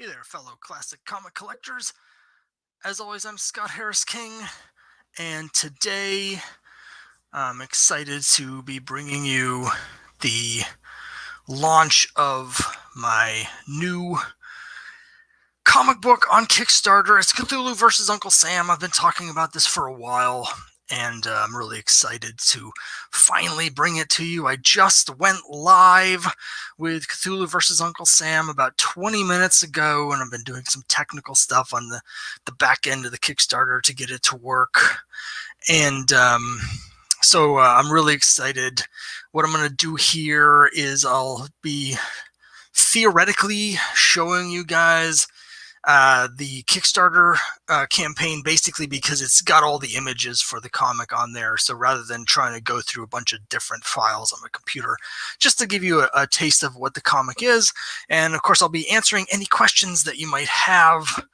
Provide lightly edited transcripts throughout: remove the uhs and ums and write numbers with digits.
Hey there, fellow classic comic collectors. As always, I'm Scott Harris King, and today I'm excited to be bringing you the launch of my new comic book on Kickstarter. It's Cthulhu versus Uncle Sam. I've been talking about this for a while, and I'm really excited to finally bring it to you. I just went live with Cthulhu versus Uncle Sam about 20 minutes ago, and I've been doing some technical stuff on the back end of the Kickstarter to get it to work. And so I'm really excited. What I'm going to do here is I'll be theoretically showing you guys the Kickstarter campaign, basically because it's got all the images for the comic on there. So rather than trying to go through a bunch of different files on my computer, just to give you a taste of what the comic is. And of course, I'll be answering any questions that you might have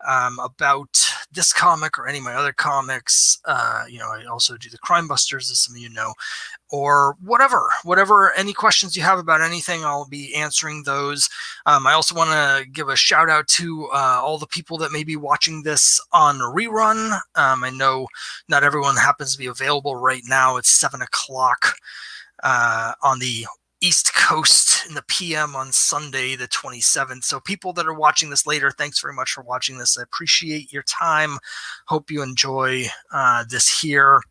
about this comic or any of my other comics. I also do the Crime Busters, as some of you know, or whatever, any questions you have about anything, I'll be answering those. I also want to give a shout out to all the people that may be watching this on rerun. I know not everyone happens to be available right now. It's 7 o'clock on the East Coast in the PM on Sunday, the 27th. So people that are watching this later, thanks very much for watching this. I appreciate your time. Hope you enjoy this here.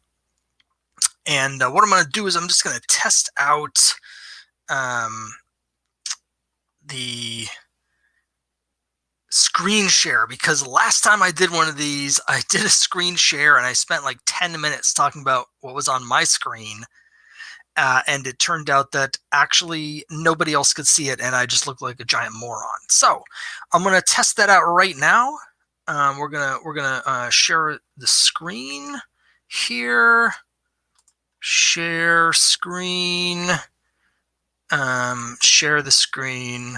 And what I'm going to do is I'm just going to test out the screen share, because last time I did one of these, I did a screen share and I spent like 10 minutes talking about what was on my screen. And it turned out that actually nobody else could see it, and I just looked like a giant moron. So I'm going to test that out right now. We're gonna share the screen here. Share screen. Share the screen.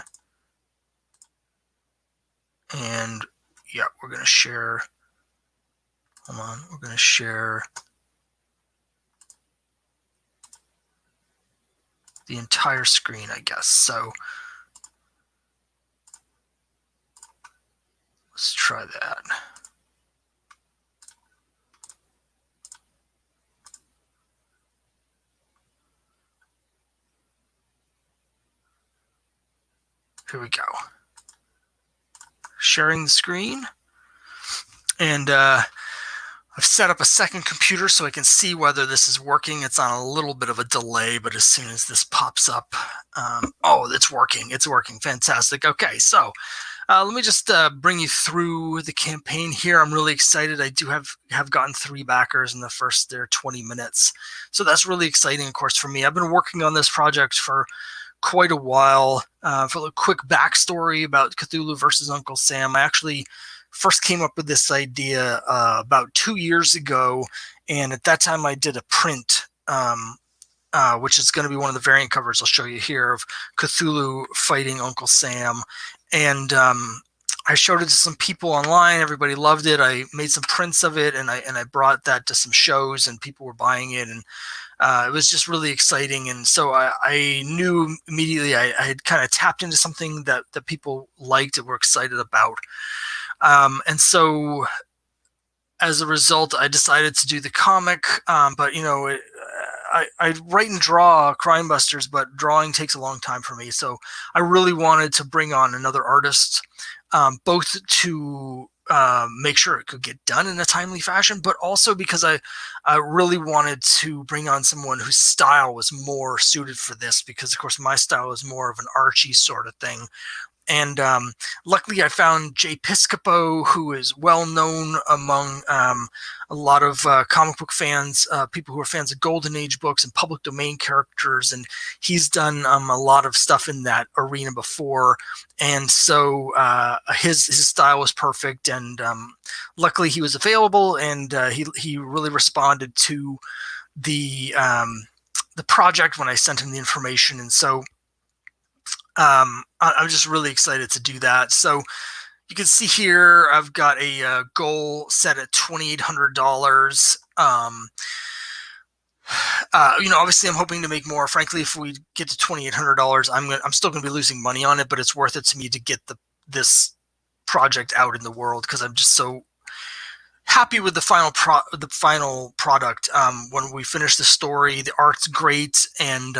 And yeah, we're going to share. Hold on. We're going to share the entire screen, I guess. So let's try that. Here we go. Sharing the screen. And I've set up a second computer so I can see whether this is working. It's on a little bit of a delay, but as soon as this pops up, oh, it's working. It's working. Fantastic. Okay, so let me just bring you through the campaign here. I'm really excited. I do have gotten 3 backers in the first 20 minutes. So that's really exciting, of course, for me. I've been working on this project for quite a while. For a quick backstory about Cthulhu versus Uncle Sam, I actually first came up with this idea about 2 years ago, and at that time I did a print, which is going to be one of the variant covers I'll show you here, of Cthulhu fighting Uncle Sam. And I showed it to some people online. Everybody loved it. I made some prints of it, and I brought that to some shows, and people were buying it, and it was just really exciting. And so I knew immediately I had kind of tapped into something that people liked and were excited about. And so as a result, I decided to do the comic. But, I write and draw Crime Busters, but drawing takes a long time for me. So I really wanted to bring on another artist, both to make sure it could get done in a timely fashion, but also because I really wanted to bring on someone whose style was more suited for this, because of course my style is more of an Archie sort of thing. And luckily I found Jay Piscopo, who is well known among a lot of comic book fans, people who are fans of Golden Age books and public domain characters, and he's done a lot of stuff in that arena before. And so his style was perfect, and luckily he was available, and he really responded to the project when I sent him the information. And so I'm just really excited to do that. So you can see here I've got a goal set at $2,800. Obviously I'm hoping to make more. Frankly, if we get to $2,800, I'm still going to be losing money on it, but it's worth it to me to get this project out in the world, because I'm just so happy with the final product. When we finished the story, the art's great, and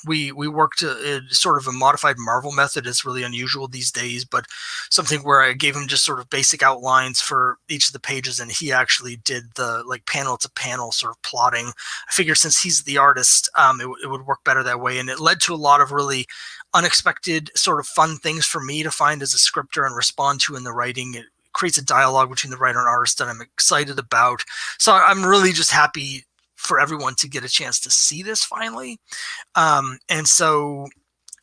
we worked sort of a modified Marvel method. Is really unusual these days, but something where I gave him just sort of basic outlines for each of the pages, and he actually did the like panel to panel sort of plotting. I figured since he's the artist, it would work better that way, and it led to a lot of really unexpected sort of fun things for me to find as a scripter and respond to in the writing. It creates a dialogue between the writer and artist that I'm excited about. So I'm really just happy for everyone to get a chance to see this finally. And so,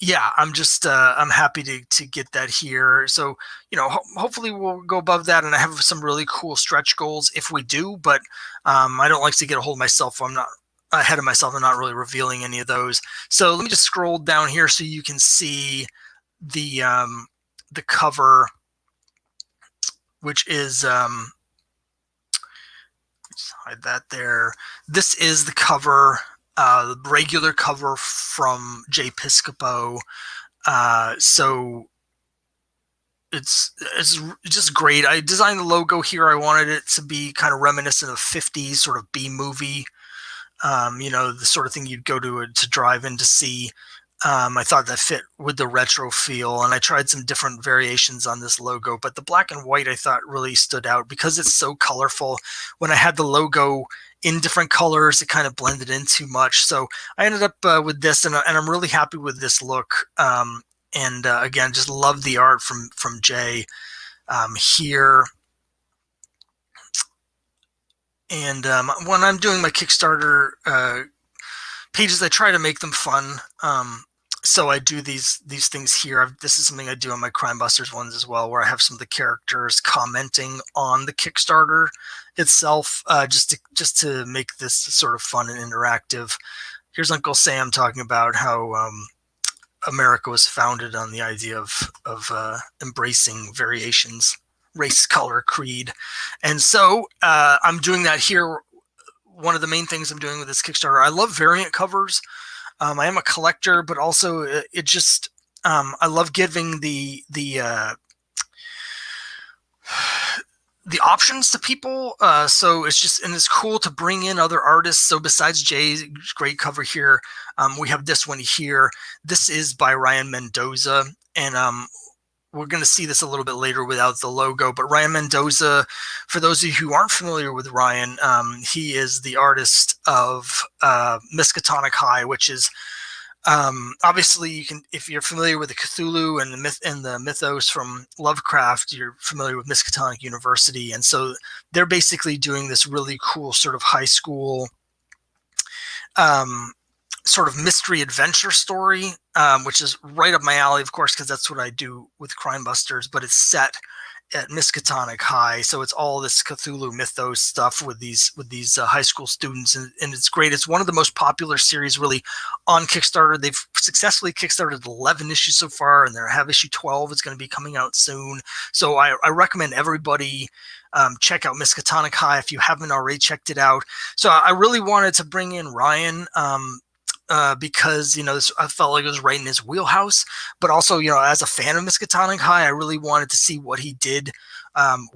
yeah, I'm just I'm happy to get that here. So, you know, hopefully we'll go above that, and I have some really cool stretch goals if we do. But I don't like to get a hold of myself. I'm not ahead of myself. I'm not really revealing any of those. So let me just scroll down here so you can see the cover, which is let's hide that there. This is the cover, the regular cover from Jay Piscopo. So it's just great. I designed the logo here. I wanted it to be kind of reminiscent of 50s sort of B movie, you know, the sort of thing you'd go to drive in to see. I thought that fit with the retro feel, and I tried some different variations on this logo, but the black and white I thought really stood out because it's so colorful. When I had the logo in different colors, it kind of blended in too much. So I ended up with this, and I'm really happy with this look. And again, just love the art from Jay here. And when I'm doing my Kickstarter pages, I try to make them fun. So I do these things here. This is something I do on my Crime Busters ones as well, where I have some of the characters commenting on the Kickstarter itself, just to make this sort of fun and interactive. Here's Uncle Sam talking about how America was founded on the idea of embracing variations, race, color, creed. And so I'm doing that here. One of the main things I'm doing with this Kickstarter, I love variant covers. I am a collector, but also it just I love giving the options to people. So it's just, and it's cool to bring in other artists. So besides Jay's great cover here, we have this one here. This is by Ryan Mendoza, and we're going to see this a little bit later without the logo, but Ryan Mendoza, for those of you who aren't familiar with Ryan, he is the artist of Miskatonic High, which is obviously, you can, if you're familiar with the Cthulhu and the myth and the mythos from Lovecraft, you're familiar with Miskatonic University, and so they're basically doing this really cool sort of high school sort of mystery adventure story, which is right up my alley, of course, because that's what I do with Crime Busters, but it's set at Miskatonic High, so it's all this Cthulhu mythos stuff with these high school students, and it's great. It's one of the most popular series really on Kickstarter. They've successfully Kickstarted 11 issues so far, and they have issue 12 is going to be coming out soon. So I recommend everybody check out Miskatonic High if you haven't already checked it out. So I really wanted to bring in Ryan because, you know, I felt like it was right in his wheelhouse, but also, you know, as a fan of Miskatonic High, I really wanted to see what he did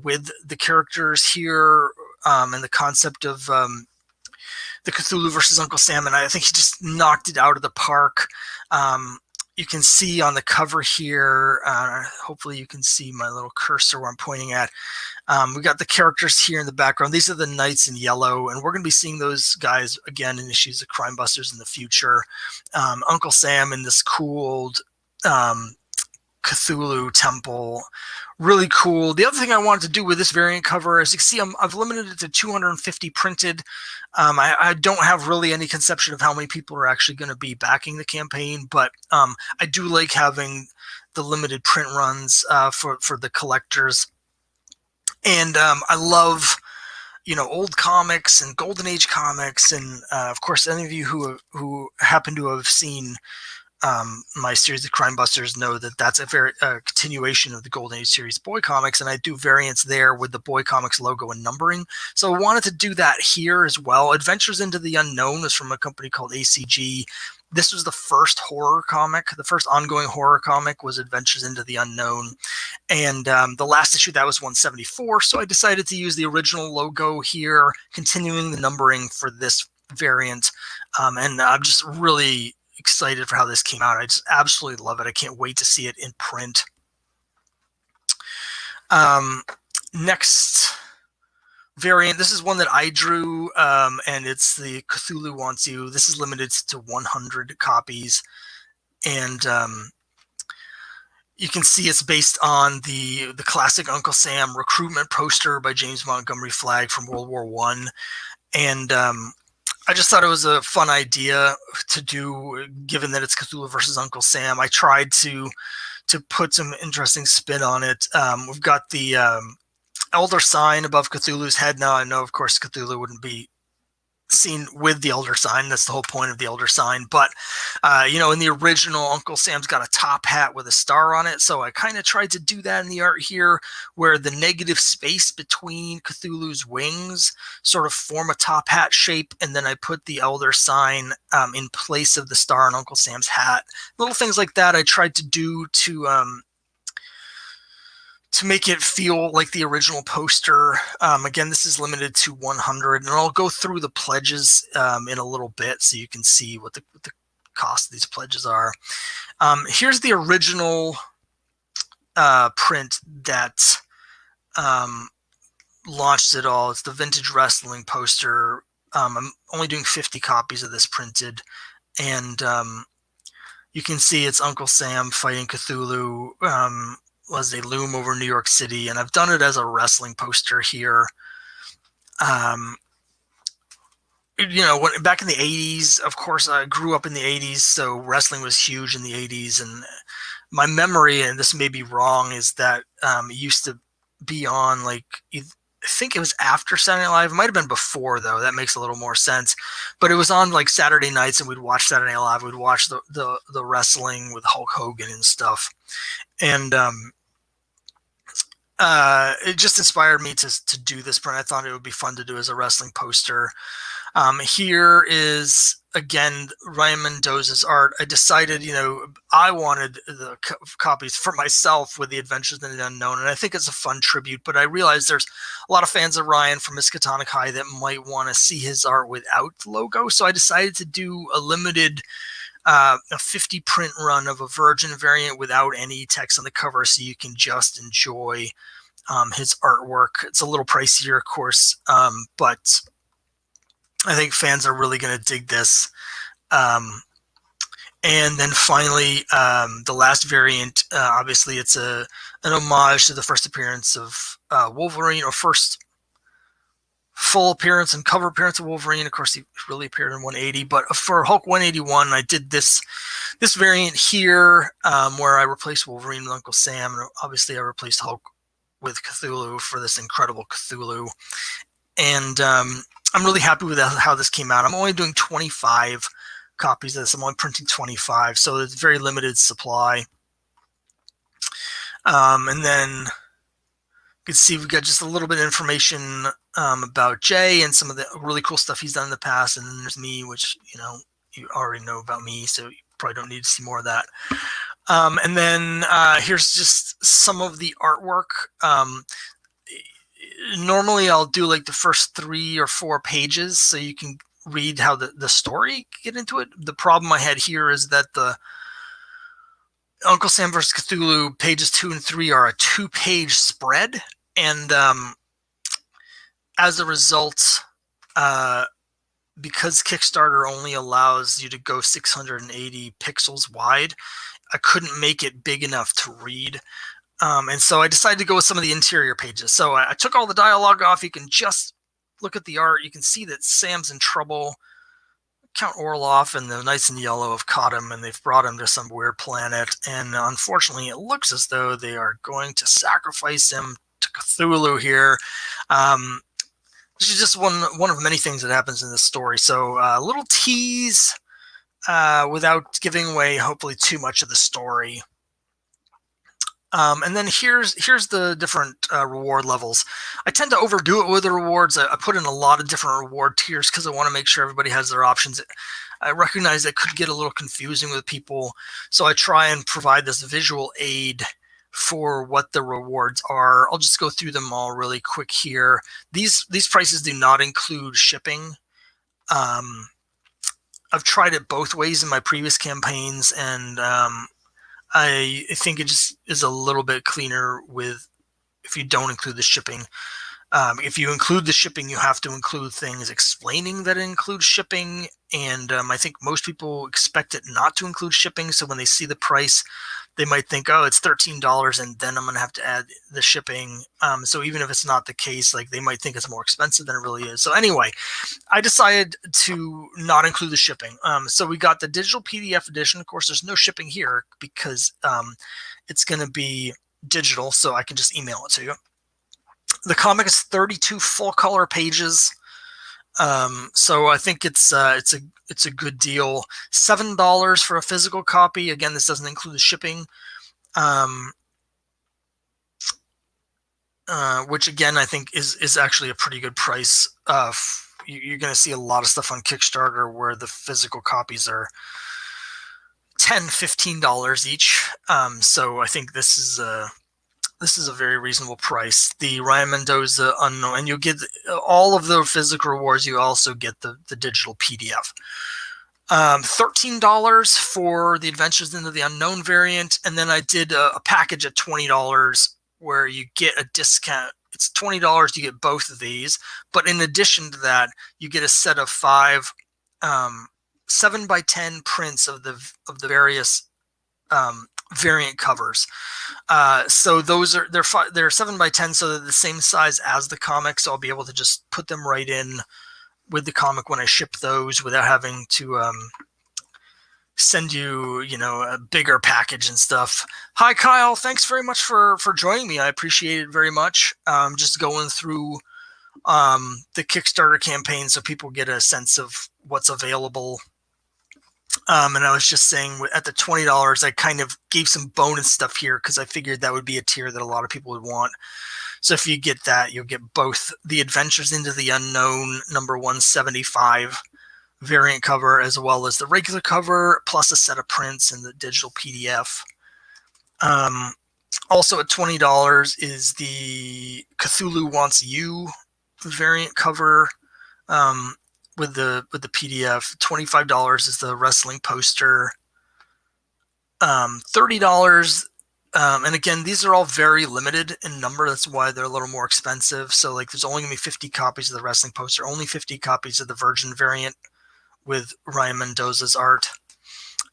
with the characters here and the concept of the Cthulhu versus Uncle Sam, and I think he just knocked it out of the park. You can see on the cover here, hopefully you can see my little cursor where I'm pointing at. We got the characters here in the background. These are the knights in yellow, and we're going to be seeing those guys again in issues of Crime Busters in the future. Uncle Sam in this cool old Cthulhu temple. Really cool. The other thing I wanted to do with this variant cover, as you can see, I've limited it to 250 printed. I don't have really any conception of how many people are actually going to be backing the campaign, but I do like having the limited print runs for the collectors. And I love, you know, old comics and Golden Age comics, and of course, any of you who happen to have seen my series of Crime Busters know that that's a continuation of the Golden Age series Boy Comics, and I do variants there with the Boy Comics logo and numbering. So I wanted to do that here as well. Adventures into the Unknown is from a company called ACG, This was the first horror comic. The first ongoing horror comic was Adventures into the Unknown. And the last issue, that was 174. So I decided to use the original logo here, continuing the numbering for this variant. And I'm just really excited for how this came out. I just absolutely love it. I can't wait to see it in print. Next variant, this is one that I drew, and it's the Cthulhu Wants You. This is limited to 100 copies, and you can see it's based on the classic Uncle Sam recruitment poster by James Montgomery Flagg from World War I. And I just thought it was a fun idea to do, given that it's Cthulhu versus Uncle Sam. I tried to put some interesting spin on it. We've got the elder sign above Cthulhu's head. Now I know, of course, Cthulhu wouldn't be seen with the elder sign. That's the whole point of the elder sign. But you know, in the original, Uncle Sam's got a top hat with a star on it. So I kind of tried to do that in the art here, where the negative space between Cthulhu's wings sort of form a top hat shape, and then I put the elder sign in place of the star on Uncle Sam's hat. Little things like that I tried to do to make it feel like the original poster. Again, this is limited to 100, and I'll go through the pledges in a little bit so you can see what the cost of these pledges are. Here's the original print that launched it all. It's the Vintage Wrestling poster. I'm only doing 50 copies of this printed, and you can see it's Uncle Sam fighting Cthulhu as they loom over New York City, and I've done it as a wrestling poster here. You know, back in the 80s, of course, I grew up in the 80s, so wrestling was huge in the 80s, and my memory, and this may be wrong, is that it used to be on, like, I think it was after Saturday Night Live. It might have been before, though. That makes a little more sense. But it was on, like, Saturday nights, and we'd watch Saturday Night Live. We'd watch the wrestling with Hulk Hogan and stuff. And it just inspired me to do this print. I thought it would be fun to do as a wrestling poster. Here is, again, Ryan Mendoza's art. I decided, you know, I wanted the copies for myself with the Adventures in the Unknown, and I think it's a fun tribute, but I realized there's a lot of fans of Ryan from Miskatonic High that might want to see his art without the logo, so I decided to do a limited a 50 print run of a Virgin variant without any text on the cover, so you can just enjoy his artwork. It's a little pricier, of course, but I think fans are really going to dig this. And then finally, the last variant, obviously it's an homage to the first appearance of Wolverine, or first full appearance and cover appearance of Wolverine. Of course, he really appeared in 180, but for Hulk 181, I did this variant here, where I replaced Wolverine with Uncle Sam, and obviously I replaced Hulk with Cthulhu for this incredible Cthulhu. And I'm really happy with how this came out. I'm only doing 25 copies of this. I'm only printing 25, so it's very limited supply. And then you can see we've got just a little bit of information about Jay and some of the really cool stuff he's done in the past. And then there's me, which, you know, you already know about me, so you probably don't need to see more of that. And then here's just some of the artwork. Normally I'll do like the first 3 or 4 pages so you can read how the story get into it. The problem I had here is that the Uncle Sam vs. Cthulhu pages 2 and 3 are a 2-page spread, and as a result, because Kickstarter only allows you to go 680 pixels wide, I couldn't make it big enough to read. And so I decided to go with some of the interior pages. So I took all the dialogue off. You can just look at the art. You can see that Sam's in trouble. Count Orloff and the Knights in Yellow have caught him, and they've brought him to some weird planet. And unfortunately, it looks as though they are going to sacrifice him to Cthulhu here. This is just one of many things that happens in this story. So a little tease without giving away, hopefully, too much of the story. And then here's the different reward levels. I tend to overdo it with the rewards. I put in a lot of different reward tiers because I want to make sure everybody has their options. I recognize that could get a little confusing with people, so I try and provide this visual aid for what the rewards are. I'll just go through them all really quick here. These prices do not include shipping. I've tried it both ways in my previous campaigns, and I think it just is a little bit cleaner with if you don't include the shipping. If you include the shipping, you have to include things explaining that it includes shipping, and I think most people expect it not to include shipping, so when they see the price, they might think, oh, it's $13, and then I'm going to have to add the shipping. So even if it's not the case, like they might think it's more expensive than it really is. So anyway, I decided to not include the shipping. So we got the digital PDF edition. Of course, there's no shipping here because it's going to be digital, so I can just email it to you. The comic is 32 full color pages. So I think it's a good deal. $7 for a physical copy. Again, this doesn't include the shipping. Which again, I think is actually a pretty good price. You're going to see a lot of stuff on Kickstarter where the physical copies are $10, $15 each. So I think this is a very reasonable price. The Ryan Mendoza Unknown, and you'll get all of the physical rewards. You also get the digital PDF. $13 for the Adventures into the Unknown variant, and then I did a package at $20 where you get a discount. It's $20. You get both of these, but in addition to that, you get a set of 5 7x10 prints of the various variant covers. So those are they're 7x10, so they're the same size as the comic. So I'll be able to just put them right in with the comic when I ship those without having to send you, a bigger package and stuff. Hi, Kyle. Thanks very much for joining me. I appreciate it very much. Just going through the Kickstarter campaign so people get a sense of what's available. And I was just saying at the $20, I kind of gave some bonus stuff here because I figured that would be a tier that a lot of people would want. So if you get that, you'll get both the Adventures into the Unknown number 175 variant cover as well as the regular cover, plus a set of prints and the digital PDF. Also at $20 is the Cthulhu Wants You variant cover. With the PDF. $25 is the wrestling poster. $30, and again, these are all very limited in number. That's why they're a little more expensive. So like there's only gonna be 50 copies of the wrestling poster, only 50 copies of the Virgin variant with Ryan Mendoza's art,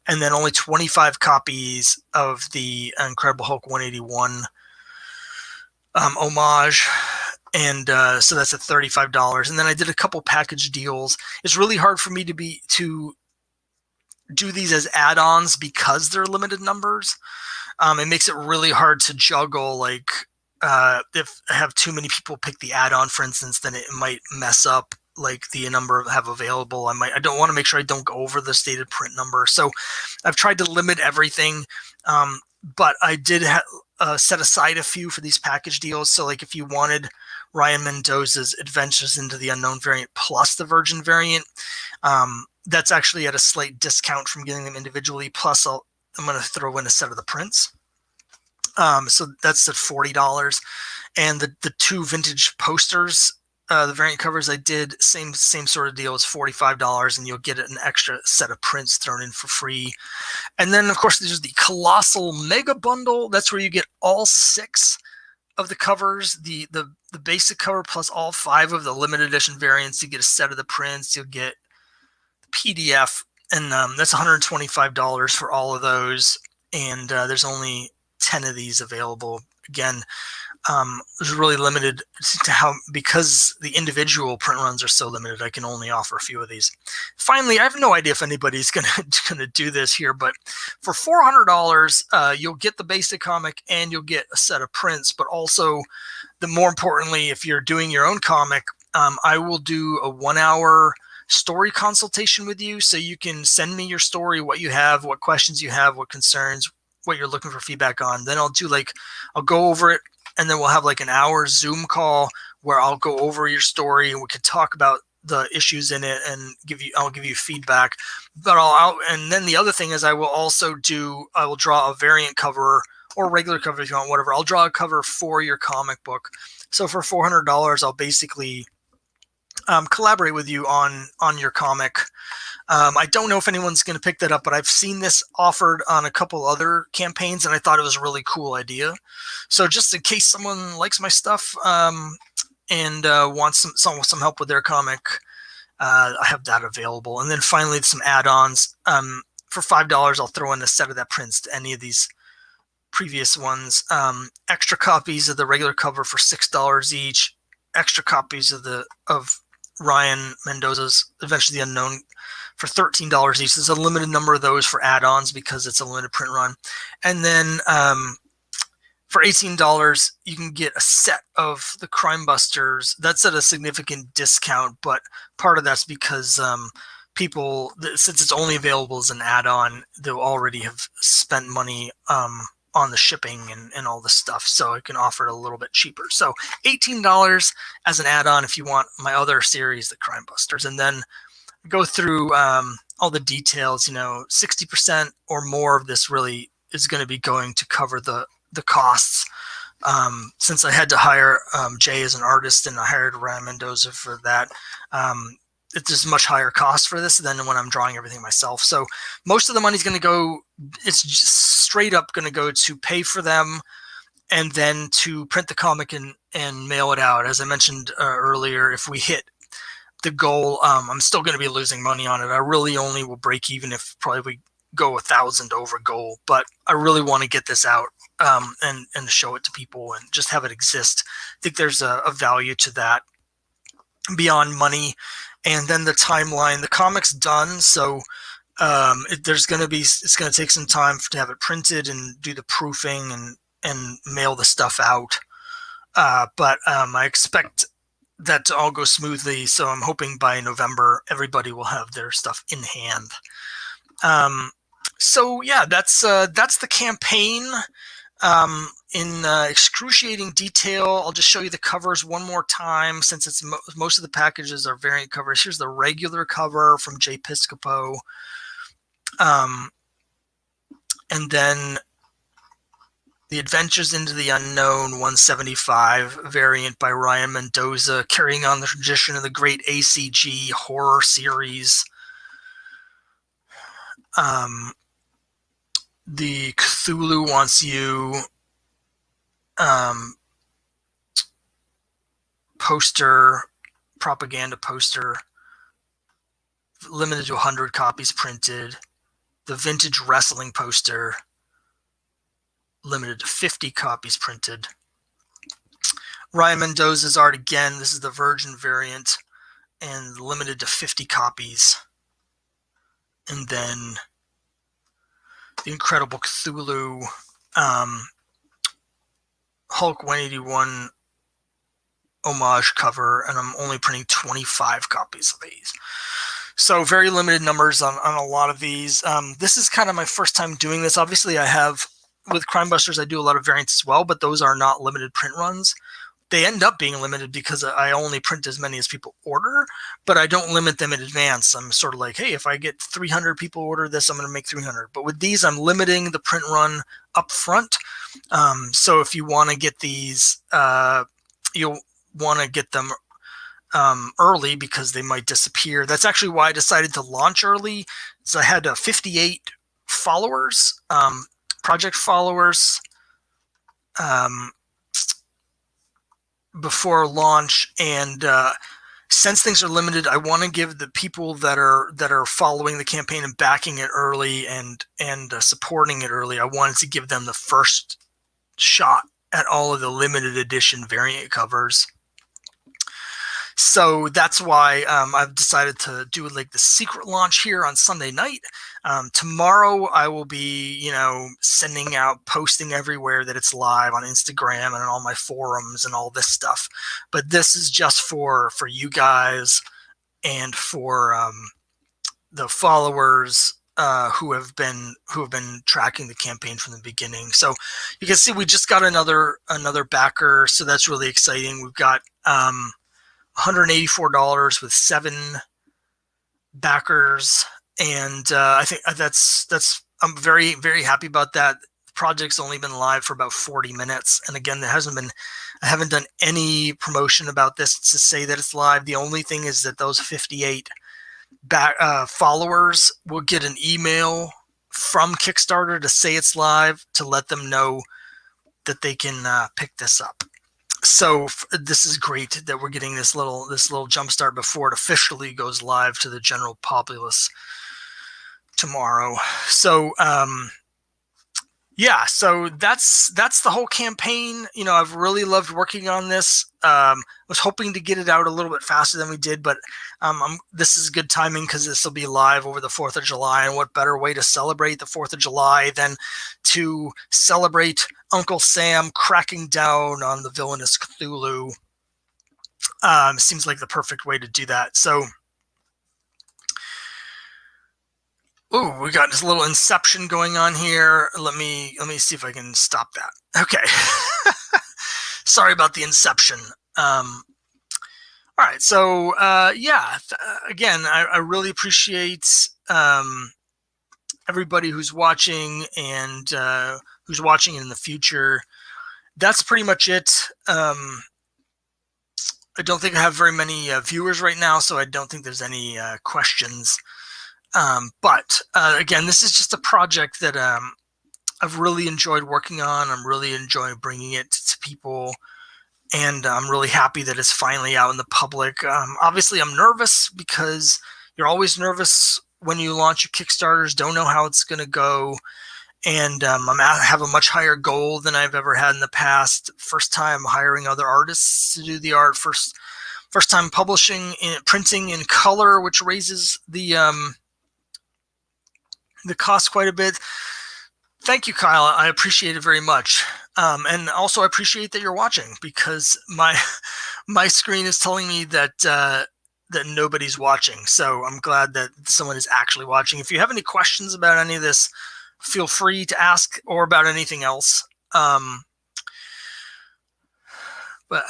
and then only 25 copies of the Incredible Hulk 181 homage. And so that's at $35. And then I did a couple package deals. It's really hard for me to do these as add-ons because they're limited numbers. It makes it really hard to juggle. Like if I have too many people pick the add-on, for instance, then it might mess up like the number I have available. I don't want to make sure I don't go over the stated print number. So I've tried to limit everything. But I did set aside a few for these package deals. So like if you wanted Ryan Mendoza's Adventures into the Unknown variant plus the Virgin variant, that's actually at a slight discount from getting them individually. Plus I'm going to throw in a set of the prints. So that's at $40. And the 2 vintage posters, the variant covers I did, same sort of deal, is $45, and you'll get an extra set of prints thrown in for free. And then, of course, there's the Colossal Mega Bundle. That's where you get all 6 of the covers, the basic cover plus all 5 of the limited edition variants. You get a set of the prints. You'll get the PDF, and that's $125 for all of those. And there's only 10 of these available. Again, it's really limited to because the individual print runs are so limited, I can only offer a few of these. Finally, I have no idea if anybody's gonna do this here, but for $400, you'll get the basic comic and you'll get a set of prints. But also, more importantly, if you're doing your own comic, I will do a 1-hour story consultation with you, so you can send me your story, what you have, what questions you have, what concerns, what you're looking for feedback on. Then I'll go over it, and then we'll have like an hour Zoom call where I'll go over your story and we could talk about the issues in it and I'll give you feedback. But and then the other thing is I will draw a variant cover or regular cover if you want, whatever. I'll draw a cover for your comic book. So for $400, I'll basically collaborate with you on your comic. I don't know if anyone's going to pick that up, but I've seen this offered on a couple other campaigns, and I thought it was a really cool idea. So just in case someone likes my stuff and wants some help with their comic, I have that available. And then finally, some add-ons. For $5, I'll throw in a set of that prints to any of these previous ones. Extra copies of the regular cover for $6 each. Extra copies of Ryan Mendoza's Adventures of the Unknown for $13 each. There's a limited number of those for add-ons because it's a limited print run. And then for $18, you can get a set of the Crime Busters. That's at a significant discount, but part of that's because people, since it's only available as an add-on, they'll already have spent money on the shipping and all this stuff, so I can offer it a little bit cheaper. So $18 as an add-on if you want my other series, the Crime Busters, and then go through all the details. 60% or more of this really is going to be going to cover the costs. Since I had to hire Jay as an artist and I hired Ryan Mendoza for that, it's just much higher cost for this than when I'm drawing everything myself. So most of the money's going to go, it's just straight up going to go to pay for them and then to print the comic and mail it out. As I mentioned earlier, if we hit the goal, I'm still going to be losing money on it. I really only will break even if probably we go 1,000 over goal, but I really want to get this out and show it to people and just have it exist. I think there's a value to that beyond money. And then the timeline, the comic's done, so it's going to take some time to have it printed and do the proofing and mail the stuff out. But I expect that to all go smoothly, so I'm hoping by November everybody will have their stuff in hand. So yeah, that's the campaign. In excruciating detail, I'll just show you the covers one more time since it's most of the packages are variant covers. Here's the regular cover from Jay Piscopo. And then the Adventures into the Unknown 175 variant by Ryan Mendoza, carrying on the tradition of the great ACG horror series. The Cthulhu Wants You poster, propaganda poster, limited to 100 copies printed. The Vintage Wrestling poster, limited to 50 copies printed. Ryan Mendoza's art again, this is the Virgin variant, and limited to 50 copies. And then the Incredible Cthulhu Hulk 181 homage cover, and I'm only printing 25 copies of these. So very limited numbers on a lot of these. This is kind of my first time doing this. Obviously, I have, with Crime Busters, I do a lot of variants as well, but those are not limited print runs. They end up being limited because I only print as many as people order, but I don't limit them in advance. I'm sort of like, hey, if I get 300 people order this, I'm going to make 300. But with these, I'm limiting the print run up front. So if you want to get these, you'll want to get them early because they might disappear. That's actually why I decided to launch early. So I had 58 followers, project followers, before launch, and since things are limited, I want to give the people that are following the campaign and backing it early and supporting it early, I wanted to give them the first shot at all of the limited edition variant covers. So that's why I've decided to do like the secret launch here on Sunday night. Tomorrow I will be, sending out, posting everywhere that it's live on Instagram and on all my forums and all this stuff. But this is just for you guys and for the followers who have been tracking the campaign from the beginning. So you can see we just got another backer, so that's really exciting. We've got $184 with 7 backers, and I think I'm very, very happy about that. The project's only been live for about 40 minutes, and again, I haven't done any promotion about this to say that it's live. The only thing is that those 58 followers will get an email from Kickstarter to say it's live, to let them know that they can pick this up. So this is great that we're getting this little jumpstart before it officially goes live to the general populace tomorrow. So yeah, so that's the whole campaign. You know, I've really loved working on this. Was hoping to get it out a little bit faster than we did, but this is good timing because this will be live over the 4th of July, and what better way to celebrate the 4th of July than to celebrate Uncle Sam cracking down on the villainous Cthulhu. Seems like the perfect way to do that. So, ooh, we got this little inception going on here. Let me see if I can stop that. Okay. Sorry about the inception. All right, so yeah, again, I really appreciate everybody who's watching and who's watching in the future. That's pretty much it. I don't think I have very many viewers right now, so I don't think there's any questions. But again, this is just a project that I've really enjoyed working on. I'm really enjoying bringing it to people, and I'm really happy that it's finally out in the public. Obviously, I'm nervous because you're always nervous when you launch your Kickstarters, don't know how it's going to go. And I have a much higher goal than I've ever had in the past. First time hiring other artists to do the art. First time publishing, printing in color, which raises the cost quite a bit. Thank you, Kyle. I appreciate it very much. And also I appreciate that you're watching, because my screen is telling me that that nobody's watching. So I'm glad that someone is actually watching. If you have any questions about any of this, feel free to ask, or about anything else. But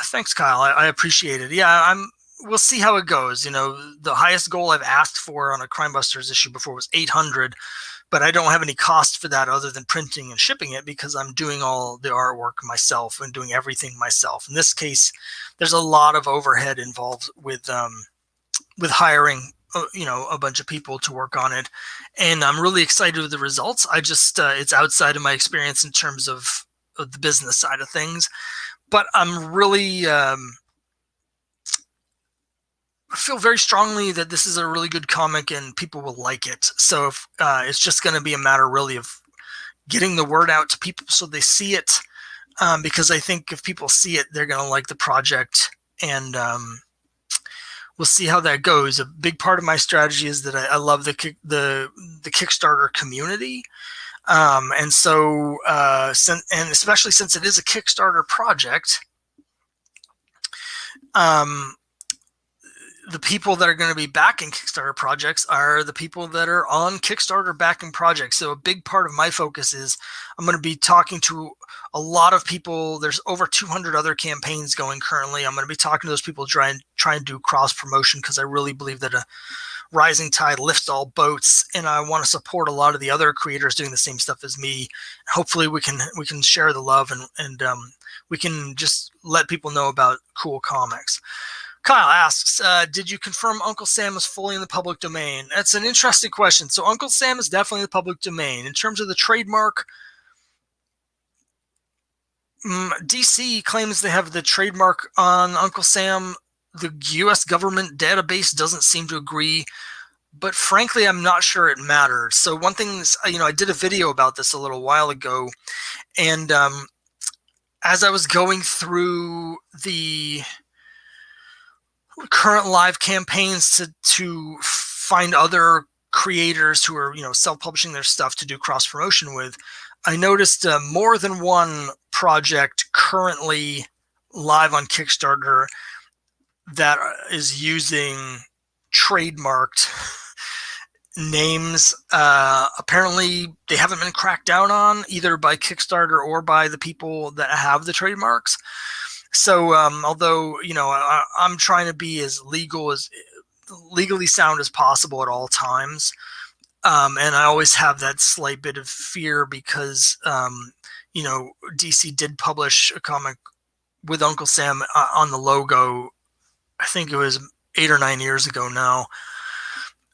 thanks, Kyle. I appreciate it. Yeah, we'll see how it goes. You know, the highest goal I've asked for on a Crime Busters issue before was 800. But I don't have any cost for that other than printing and shipping it, because I'm doing all the artwork myself and doing everything myself. In this case, there's a lot of overhead involved with hiring, you know, a bunch of people to work on it. And I'm really excited with the results. I just, it's outside of my experience in terms of the business side of things. But I'm really, I feel very strongly that this is a really good comic and people will like it. So if, it's just going to be a matter really of getting the word out to people so they see it, because I think if people see it, they're going to like the project, and we'll see how that goes. A big part of my strategy is that I love the Kickstarter community, and so and especially since it is a Kickstarter project, the people that are going to be backing Kickstarter projects are the people that are on Kickstarter backing projects. So a big part of my focus is I'm going to be talking to a lot of people. There's over 200 other campaigns going currently. I'm going to be talking to those people, try and do cross promotion, because I really believe that a rising tide lifts all boats, and I want to support a lot of the other creators doing the same stuff as me. Hopefully we can share the love, and we can just let people know about cool comics. Kyle asks, did you confirm Uncle Sam is fully in the public domain? That's an interesting question. So Uncle Sam is definitely in the public domain. In terms of the trademark, DC claims they have the trademark on Uncle Sam. The US government database doesn't seem to agree, but frankly, I'm not sure it matters. So one thing is, you know, I did a video about this a little while ago, and as I was going through the current live campaigns to find other creators who are, you know, self-publishing their stuff to do cross promotion with, I noticed more than one project currently live on Kickstarter that is using trademarked names. Apparently they haven't been cracked down on either by Kickstarter or by the people that have the trademarks. So although, I'm trying to be as legally sound as possible at all times. And I always have that slight bit of fear because, DC did publish a comic with Uncle Sam on the logo. I think it was 8 or 9 years ago now.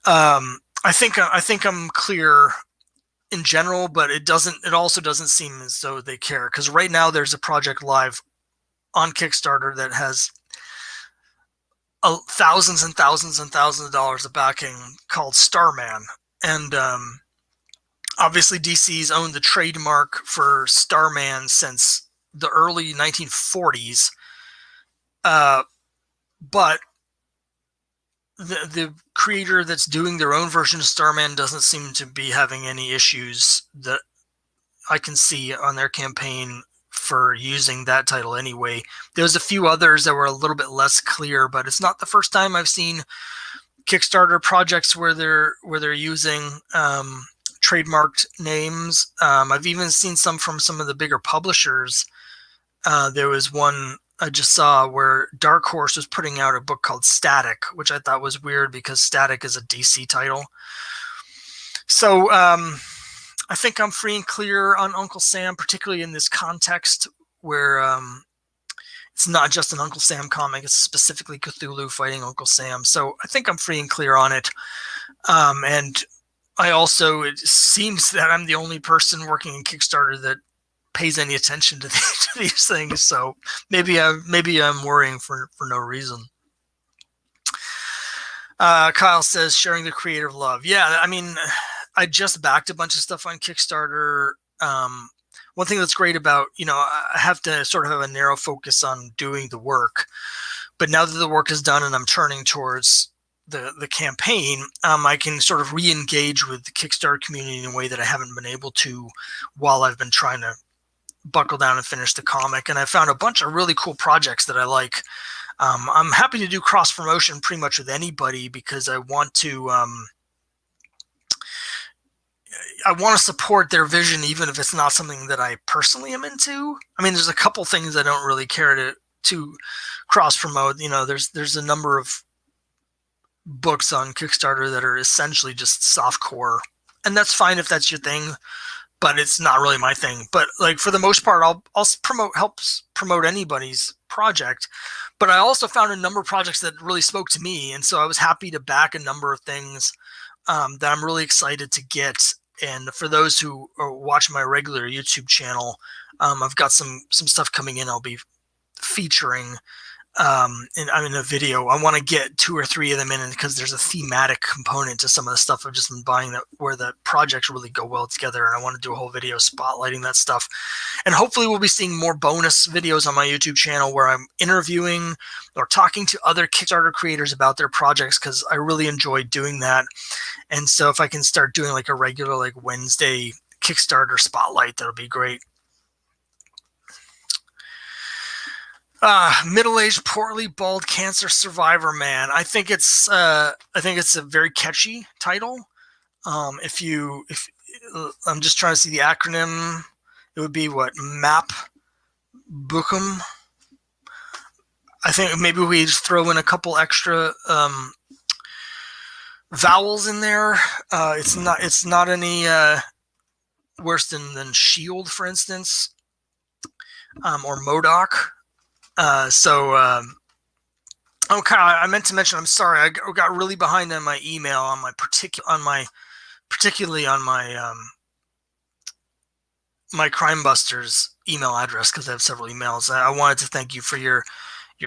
I think I'm clear in general, but it also doesn't seem as though they care, because right now there's a project live on Kickstarter that has thousands and thousands and thousands of dollars of backing, called Starman. And obviously DC's owned the trademark for Starman since the early 1940s. But the creator that's doing their own version of Starman doesn't seem to be having any issues that I can see on their campaign for using that title anyway. There's a few others that were a little bit less clear, but it's not the first time I've seen Kickstarter projects where they're using trademarked names. I've even seen some from some of the bigger publishers. There was one I just saw where Dark Horse was putting out a book called Static, which I thought was weird because Static is a DC title. So I think I'm free and clear on Uncle Sam, particularly in this context where it's not just an Uncle Sam comic, it's specifically Cthulhu fighting Uncle Sam. So I think I'm free and clear on it. And it seems that I'm the only person working in Kickstarter that pays any attention to these things. So maybe I'm worrying for no reason. Kyle says, sharing the creative love. Yeah, I mean, I just backed a bunch of stuff on Kickstarter. One thing that's great about, I have to sort of have a narrow focus on doing the work. But now that the work is done and I'm turning towards the campaign, I can sort of re-engage with the Kickstarter community in a way that I haven't been able to while I've been trying to buckle down and finish the comic. And I found a bunch of really cool projects that I like. I'm happy to do cross promotion pretty much with anybody because I want to support their vision, even if it's not something that I personally am into. I mean, there's a couple things I don't really care to cross promote. There's a number of books on Kickstarter that are essentially just softcore, and that's fine if that's your thing, but it's not really my thing. But like for the most part, I'll help promote anybody's project. But I also found a number of projects that really spoke to me, and so I was happy to back a number of things that I'm really excited to get. And for those who watch my regular YouTube channel, I've got some stuff coming in. I'll be featuring in a video. I want to get 2 or 3 of them in because there's a thematic component to some of the stuff I've just been buying where the projects really go well together, and I want to do a whole video spotlighting that stuff. And hopefully we'll be seeing more bonus videos on my YouTube channel where I'm interviewing or talking to other Kickstarter creators about their projects, because I really enjoy doing that. And so if I can start doing like a regular Wednesday Kickstarter spotlight, that'll be great. Middle-aged, poorly bald cancer survivor man. I think it's a very catchy title. If I'm just trying to see the acronym, it would be what? MAP Bookum. I think maybe we just throw in a couple extra vowels in there. It's not any worse than Shield, for instance, or MODOK. I meant to mention, I'm sorry, I got really behind on my email particularly on my Crime Busters email address, because I have several emails. I wanted to thank you for your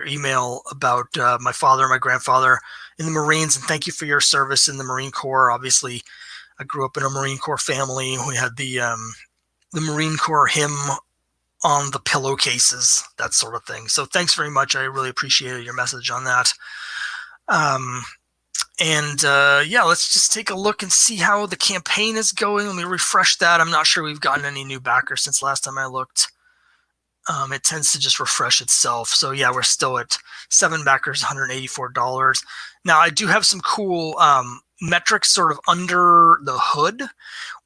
email about my father and my grandfather in the Marines, and thank you for your service in the Marine Corps. Obviously, I grew up in a Marine Corps family. We had the Marine Corps hymn on the pillowcases, that sort of thing. So thanks very much. I really appreciated your message on that. Let's just take a look and see how the campaign is going. Let me refresh that. I'm not sure we've gotten any new backers since last time I looked. It tends to just refresh itself. So yeah, we're still at 7 backers, $184. Now I do have some cool metrics sort of under the hood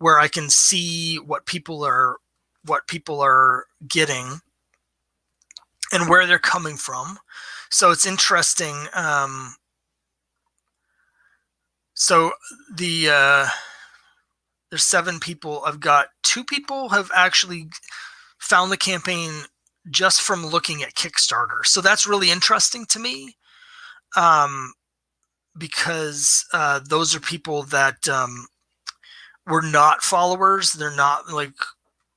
where I can see what people are getting. and where they're coming from. So it's interesting. So there's 7 people. I've got 2 people have actually found the campaign just from looking at Kickstarter. So that's really interesting to me, because those are people that were not followers. They're not like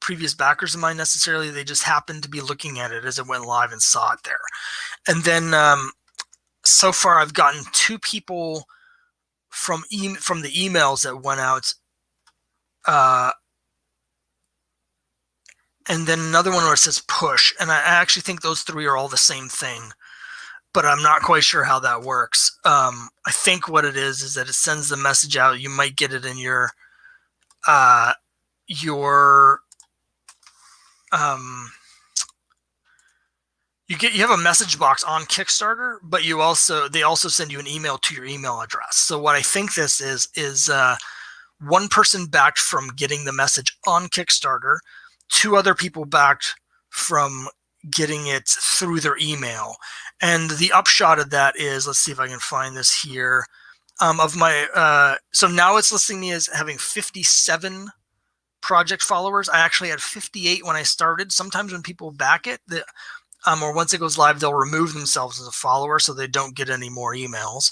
previous backers of mine necessarily. They just happened to be looking at it as it went live and saw it there. And then so far I've gotten 2 people from the emails that went out, and then another one where it says push. And I actually think those 3 are all the same thing, but I'm not quite sure how that works. I think what it is that it sends the message out. You might get it in your you have a message box on Kickstarter, but they also send you an email to your email address. So what I think this is one person backed from getting the message on Kickstarter, 2 other people backed from getting it through their email. And the upshot of that is, let's see if I can find this here. So now it's listing me as having 57 project followers. I actually had 58 when I started. Sometimes when people back it, or once it goes live, they'll remove themselves as a follower so they don't get any more emails.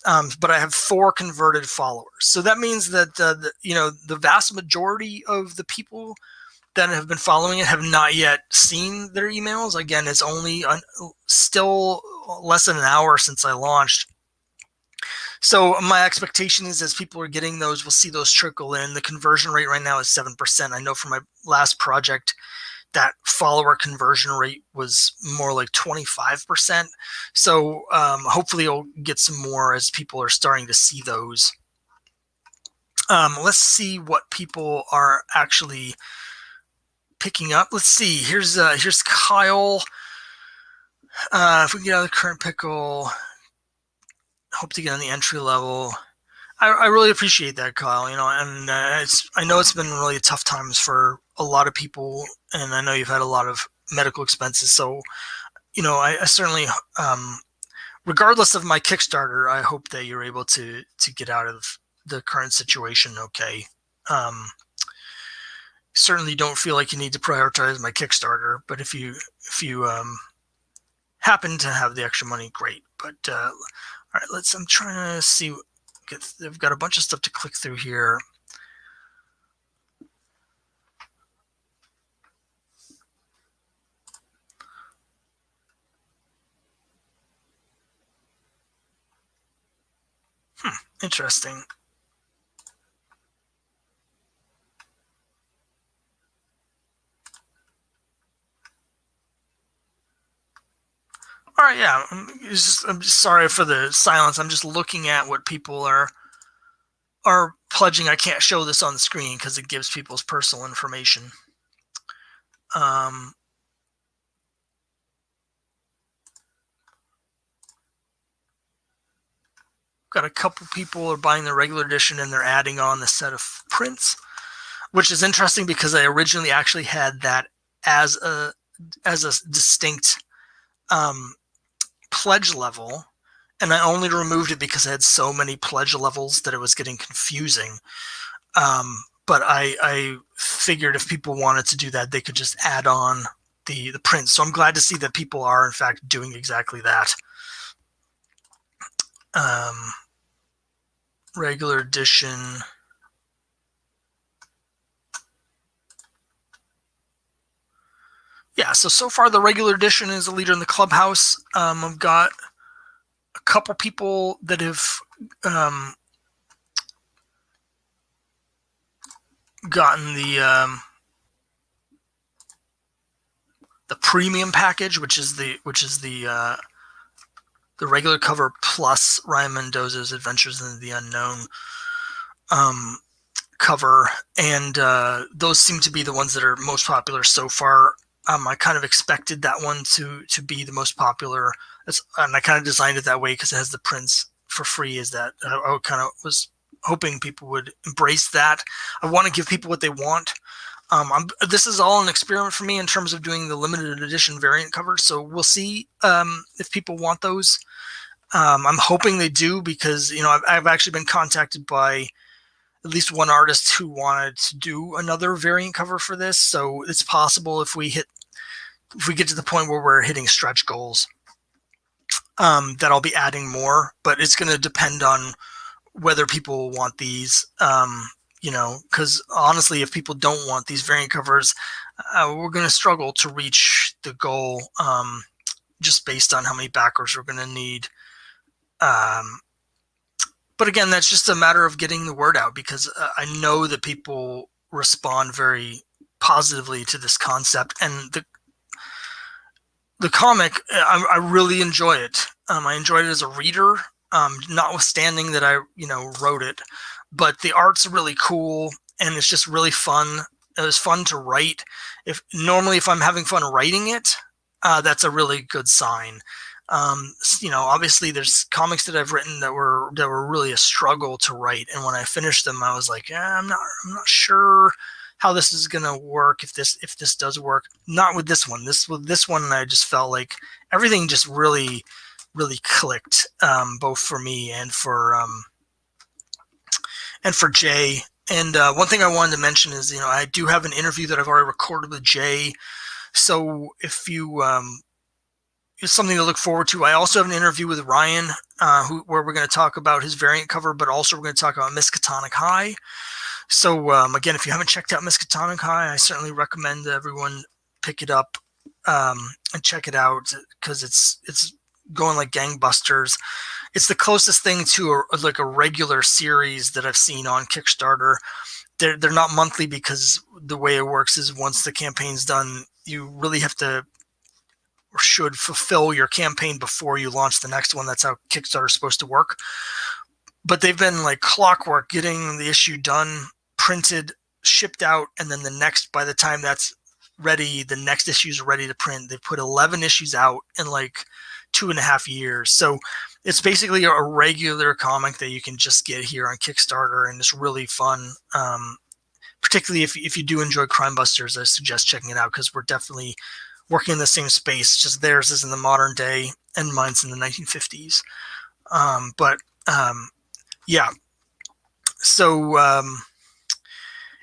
But I have 4 converted followers. So that means that the vast majority of the people that have been following it have not yet seen their emails. Again, it's only still less than an hour since I launched. So my expectation is as people are getting those, we'll see those trickle in. The conversion rate right now is 7%. I know from my last project, that follower conversion rate was more like 25%. So hopefully you'll get some more as people are starting to see those. Let's see what people are actually picking up. Let's see. Here's Kyle. If we can get out of the current pickle, hope to get on the entry level. I really appreciate that, Kyle. And I know it's been really tough times for a lot of people, and I know you've had a lot of medical expenses. So, I certainly, regardless of my Kickstarter, I hope that you're able to get out of the current situation okay. Certainly don't feel like you need to prioritize my Kickstarter, but if you happen to have the extra money, great. But all right, I'm trying to see. They've got a bunch of stuff to click through here. Interesting. All right, yeah. I'm just sorry for the silence. I'm just looking at what people are pledging. I can't show this on the screen because it gives people's personal information. Got a couple people are buying the regular edition and they're adding on the set of prints, which is interesting because I originally actually had that as a distinct pledge level, and I only removed it because I had so many pledge levels that it was getting confusing. But I figured if people wanted to do that, they could just add on the prints. So I'm glad to see that people are in fact doing exactly that. Regular edition. Yeah, so far the regular edition is a leader in the clubhouse. I've got a couple people that have gotten the premium package, which is the regular cover plus Ryan Mendoza's Adventures in the Unknown cover, and those seem to be the ones that are most popular so far. I kind of expected that one to be the most popular, and I kind of designed it that way because it has the prints for free. Is that I kind of was hoping people would embrace that. I want to give people what they want. This is all an experiment for me in terms of doing the limited edition variant covers. So we'll see if people want those. I'm hoping they do because, you know, I've actually been contacted by at least one artist who wanted to do another variant cover for this. So it's possible if we get to the point where we're hitting stretch goals, that I'll be adding more, but it's going to depend on whether people want these, you know, because honestly, if people don't want these variant covers, we're going to struggle to reach the goal, just based on how many backers we're going to need. But again, that's just a matter of getting the word out, because I know that people respond very positively to this concept, and the comic, I really enjoy it. I enjoyed it as a reader, notwithstanding that I, you know, wrote it, but the art's really cool and it's just really fun. It was fun to write. If I'm having fun writing it, that's a really good sign. You know, obviously there's comics that I've written that were really a struggle to write, and when I finished them, I was like, yeah, I'm not sure how this is gonna work, if this does work. Not with this one. With this one, I just felt like everything just really clicked, both for me and for Jay. And one thing I wanted to mention is, you know, I do have an interview that I've already recorded with Jay. So if you it's something to look forward to. I also have an interview with Ryan, where we're going to talk about his variant cover, but also we're going to talk about Miskatonic High. So again, if you haven't checked out Miskatonic High, I certainly recommend everyone pick it up, and check it out, because it's going like gangbusters. It's the closest thing to a regular series that I've seen on Kickstarter. They're not monthly, because the way it works is once the campaign's done, you really have to, or should, fulfill your campaign before you launch the next one. That's how Kickstarter is supposed to work. But they've been like clockwork getting the issue done, printed, shipped out, and then by the time that's ready, the next issue is ready to print. They put 11 issues out in like 2.5 years. So it's basically a regular comic that you can just get here on Kickstarter, and it's really fun. Particularly if you do enjoy Crime Busters, I suggest checking it out, because we're definitely working in the same space. Just theirs is in the modern day and mine's in the 1950s. Yeah. So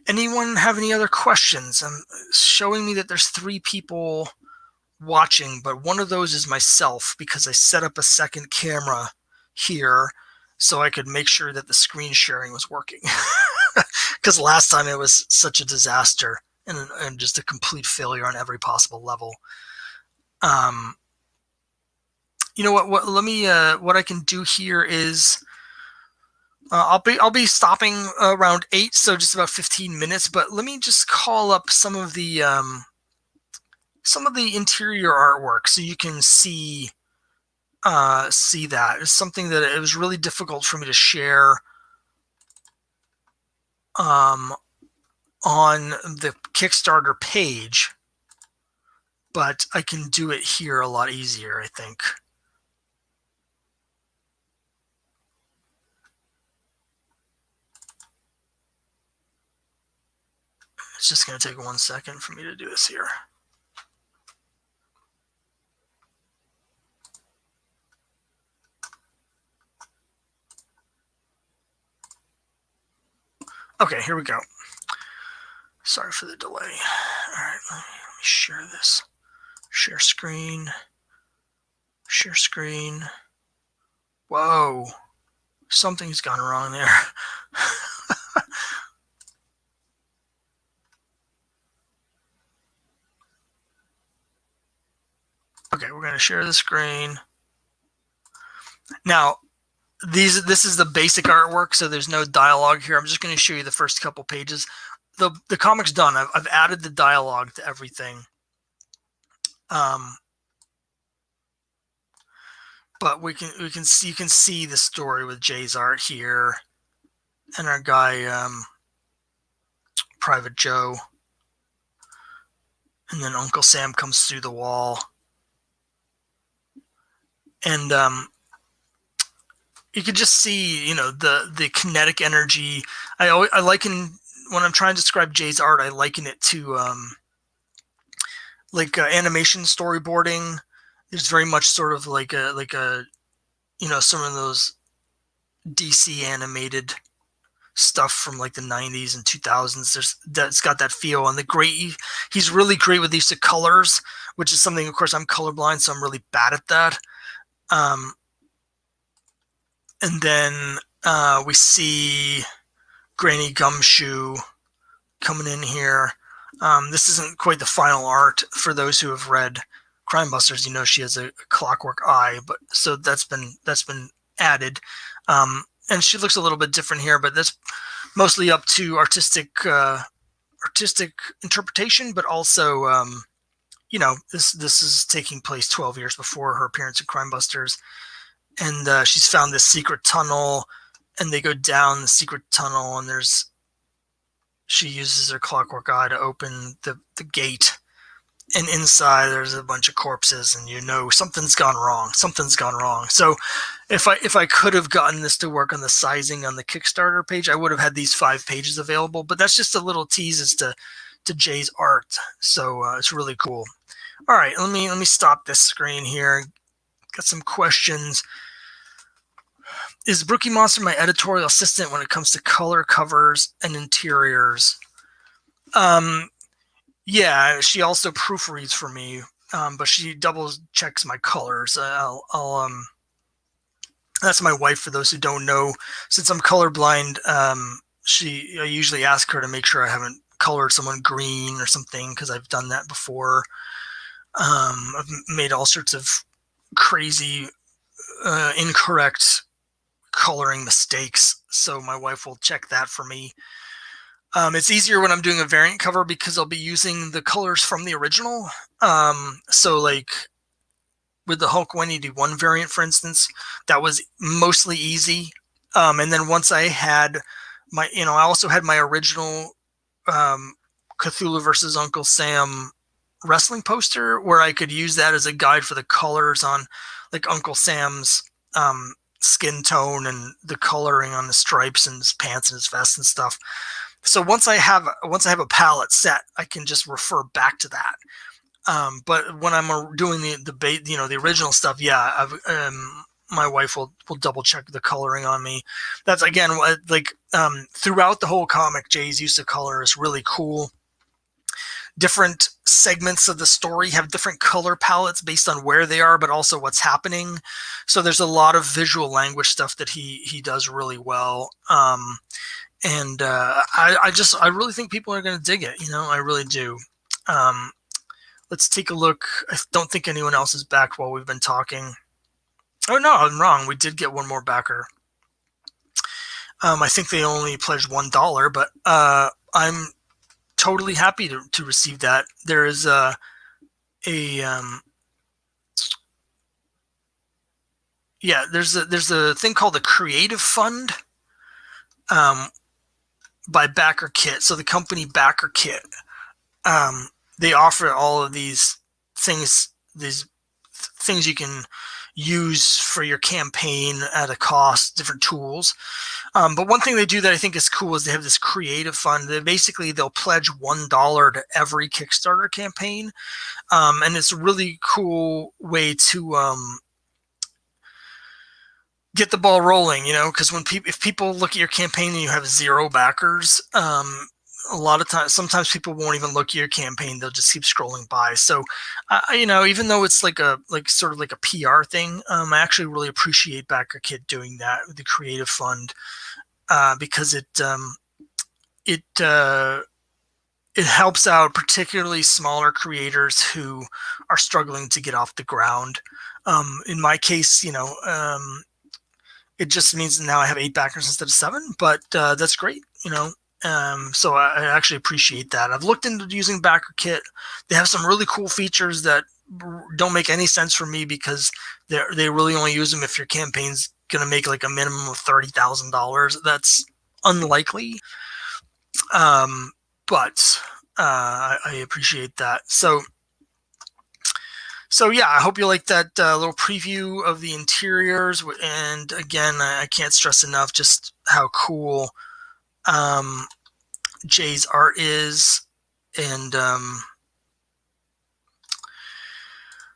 anyone have any other questions? Showing me that there's 3 people watching, but one of those is myself, because I set up a second camera here so I could make sure that the screen sharing was working. Because last time it was such a disaster and just a complete failure on every possible level. You know what? Let me. What I can do here is, I'll be stopping around 8, so just about 15 minutes. But let me just call up some of the interior artwork so you can see that. It's something that it was really difficult for me to share on the Kickstarter page, but I can do it here a lot easier, I think. It's just going to take 1 second for me to do this here. Okay, here we go. Sorry for the delay. All right, let me share this. Share screen. Share screen. Whoa. Something's gone wrong there. Okay, we're going to share the screen. Now, this is the basic artwork, so there's no dialogue here. I'm just going to show you the first couple pages. The comic's done. I've added the dialogue to everything. But you can see the story with Jay's art here, and our guy, Private Joe, and then Uncle Sam comes through the wall, and you can just see, you know, the kinetic energy. I liken when I'm trying to describe Jay's art, I liken it to animation storyboarding. It's very much sort of like a some of those DC animated stuff from like the 90s and 2000s. That's got that feel, and he's really great with the use of colors, which is something, of course, I'm colorblind, so I'm really bad at that. And then we see Granny Gumshoe coming in here. This isn't quite the final art. For those who have read Crime Busters, she has a clockwork eye, but so that's been added. And she looks a little bit different here, but that's mostly up to artistic interpretation, but also this is taking place 12 years before her appearance in Crime Busters. And she's found this secret tunnel, and they go down the secret tunnel, and she uses her clockwork eye to open the gate, and inside there's a bunch of corpses, and something's gone wrong. So if I could have gotten this to work on the sizing on the Kickstarter page, I would have had these 5 pages available, but that's just a little tease as to Jay's art. So it's really cool. All right, let me stop this screen here. Got some questions. Is Brookie Monster my editorial assistant when it comes to color, covers, and interiors? Yeah, she also proofreads for me, but she double checks my colors. That's my wife, for those who don't know. Since I'm colorblind, I usually ask her to make sure I haven't colored someone green or something, because I've done that before. I've made all sorts of crazy, incorrect coloring mistakes, so my wife will check that for me. It's easier when I'm doing a variant cover because I'll be using the colors from the original. So like with the Hulk 181 variant, for instance, that was mostly easy. And then once I had I also had my original Cthulhu versus Uncle Sam wrestling poster, where I could use that as a guide for the colors on like Uncle Sam's skin tone and the coloring on the stripes and his pants and his vest and stuff. So once I have a palette set, I can just refer back to that. But when I'm doing the original stuff, yeah, my wife will double check the coloring on me. That's again throughout the whole comic, Jay's use of color is really cool. Different segments of the story have different color palettes based on where they are, but also what's happening. So there's a lot of visual language stuff that he does really well. And I really think people are going to dig it. I really do. Let's take a look. I don't think anyone else is back while we've been talking. Oh no, I'm wrong. We did get one more backer. I think they only pledged $1, but I'm totally happy to receive that. There is there's a thing called the Creative Fund by Backer Kit. So the company Backer Kit, they offer all of these things you can use for your campaign at a cost, different tools. But one thing they do that I think is cool is they have this creative fund. They'll pledge $1 to every Kickstarter campaign. And it's a really cool way to get the ball rolling, because if people look at your campaign and you have 0 backers, a lot of times, sometimes people won't even look at your campaign. They'll just keep scrolling by. So, even though it's sort of like a PR thing, I actually really appreciate Backer Kit doing that with the Creative Fund, because it helps out particularly smaller creators who are struggling to get off the ground. In my case, it just means now I have 8 backers instead of 7, but that's great, So I actually appreciate that. I've looked into using Backer Kit. They have some really cool features that don't make any sense for me, because they really only use them if your campaign's going to make like a minimum of $30,000. That's unlikely. But I appreciate that. So yeah, I hope you like that little preview of the interiors. And again, I can't stress enough just how cool Jay's art is, and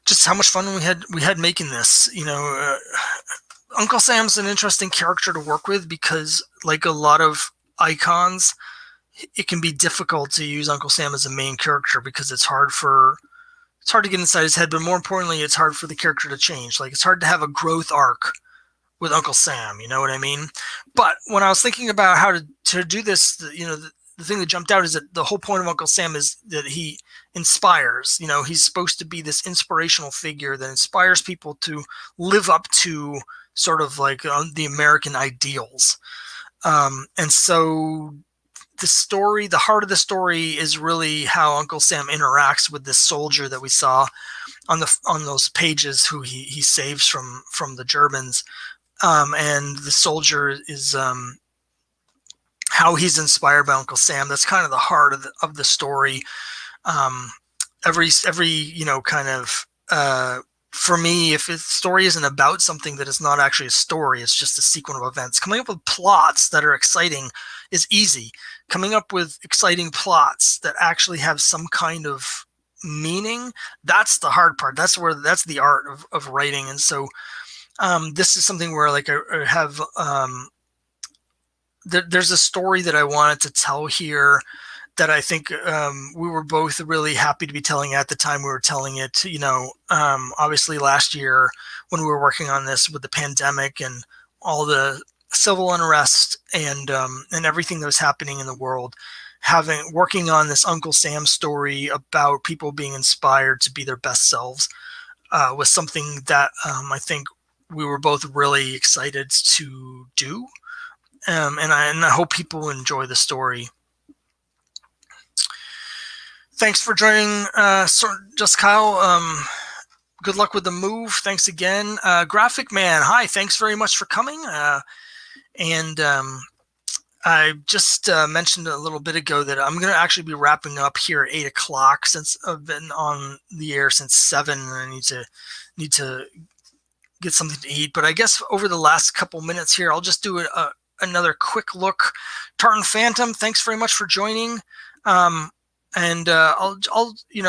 just how much fun we had making this. Uncle Sam's an interesting character to work with because, like a lot of icons, it can be difficult to use Uncle Sam as a main character because it's hard to get inside his head, but more importantly, it's hard for the character to change. Like, it's hard to have a growth arc with Uncle Sam, you know what I mean? But when I was thinking about how to do this, the thing that jumped out is that the whole point of Uncle Sam is that he inspires. He's supposed to be this inspirational figure that inspires people to live up to sort of like the American ideals. And so the heart of the story is really how Uncle Sam interacts with this soldier that we saw on those pages who he saves from the Germans. And the soldier is how he's inspired by Uncle Sam. That's kind of the heart of the story. Every kind of for me, if the story isn't about something that is not actually a story, it's just a sequence of events. Coming up with plots that are exciting is easy. Coming up with exciting plots that actually have some kind of meaning, that's the hard part. That's the art of writing. And so this is something where like I have there's a story that I wanted to tell here that I think we were both really happy to be telling at the time we were telling it. Obviously last year when we were working on this with the pandemic and all the civil unrest and everything that was happening in the world, working on this Uncle Sam story about people being inspired to be their best selves was something that I think we were both really excited to do. And I hope people enjoy the story. Thanks for joining, Just Kyle. Good luck with the move. Thanks again. Graphic Man, hi. Thanks very much for coming. And I just mentioned a little bit ago that I'm going to actually be wrapping up here at 8 o'clock since I've been on the air since 7. And I need to get something to eat. But I guess over the last couple minutes here, I'll just do another quick look. Tartan Phantom, thanks very much for joining. And I'll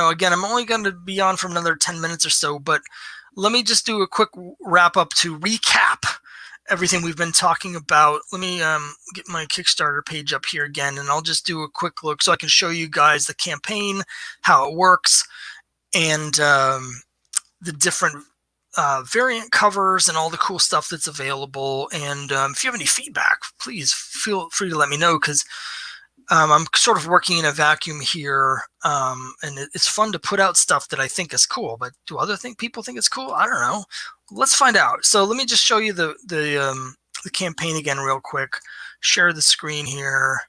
again, I'm only going to be on for another 10 minutes or so, but let me just do a quick wrap up to recap everything we've been talking about. Let me get my Kickstarter page up here again, and I'll just do a quick look so I can show you guys the campaign, how it works, and the different variant covers and all the cool stuff that's available. And if you have any feedback, please feel free to let me know, because I'm sort of working in a vacuum here, and it's fun to put out stuff that I think is cool. But do other people think it's cool? I don't know. Let's find out. So let me just show you the campaign again real quick. Share the screen here.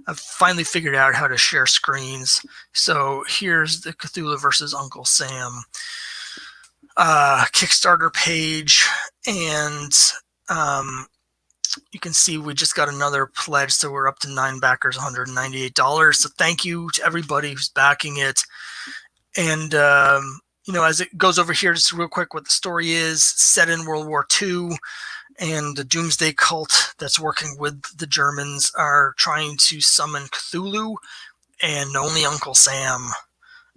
I've finally figured out how to share screens. So here's the Cthulhu versus Uncle Sam Kickstarter page, and you can see we just got another pledge, so we're up to 9 backers, $198. So thank you to everybody who's backing it. And as it goes over here, just real quick, what the story is: set in World War II, and the Doomsday Cult that's working with the Germans are trying to summon Cthulhu, and only Uncle Sam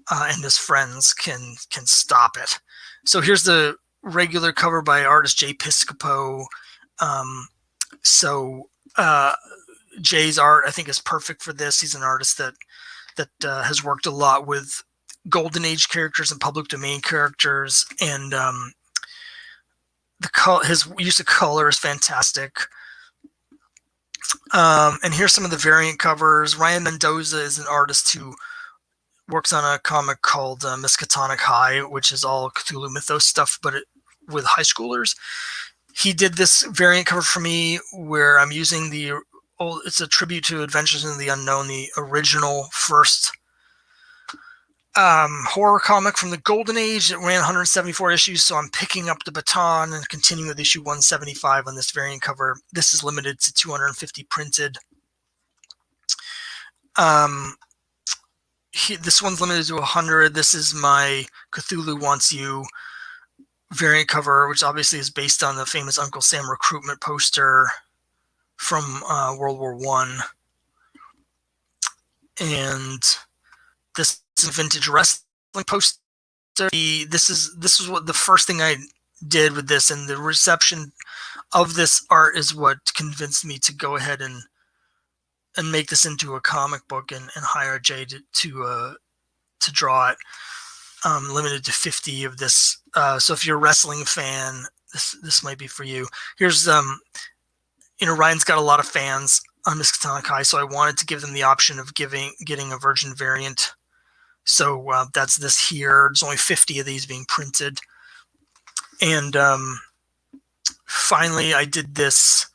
and his friends can stop it. So here's the regular cover by artist Jay Piscopo. So Jay's art, I think, is perfect for this. He's an artist that has worked a lot with Golden Age characters and public domain characters, and his use of color is fantastic. And here's some of the variant covers. Ryan Mendoza is an artist who works on a comic called Miskatonic High, which is all Cthulhu Mythos stuff, but with high schoolers. He did this variant cover for me where I'm using it's a tribute to Adventures in the Unknown, the original first horror comic from the Golden Age that ran 174 issues. So I'm picking up the baton and continuing with issue 175 on this variant cover. This is limited to 250 printed. This one's limited to 100. This is my Cthulhu Wants You variant cover, which obviously is based on the famous Uncle Sam recruitment poster from World War I. And this is a vintage wrestling poster. This is what the first thing I did with this, and the reception of this art is what convinced me to go ahead and make this into a comic book and hire Jay to draw it. Limited to 50 of this. So if you're a wrestling fan, this might be for you. Here's Ryan's got a lot of fans on Miskatonic High, so I wanted to give them the option of getting a virgin variant. So that's this here. There's only 50 of these being printed. And finally, I did this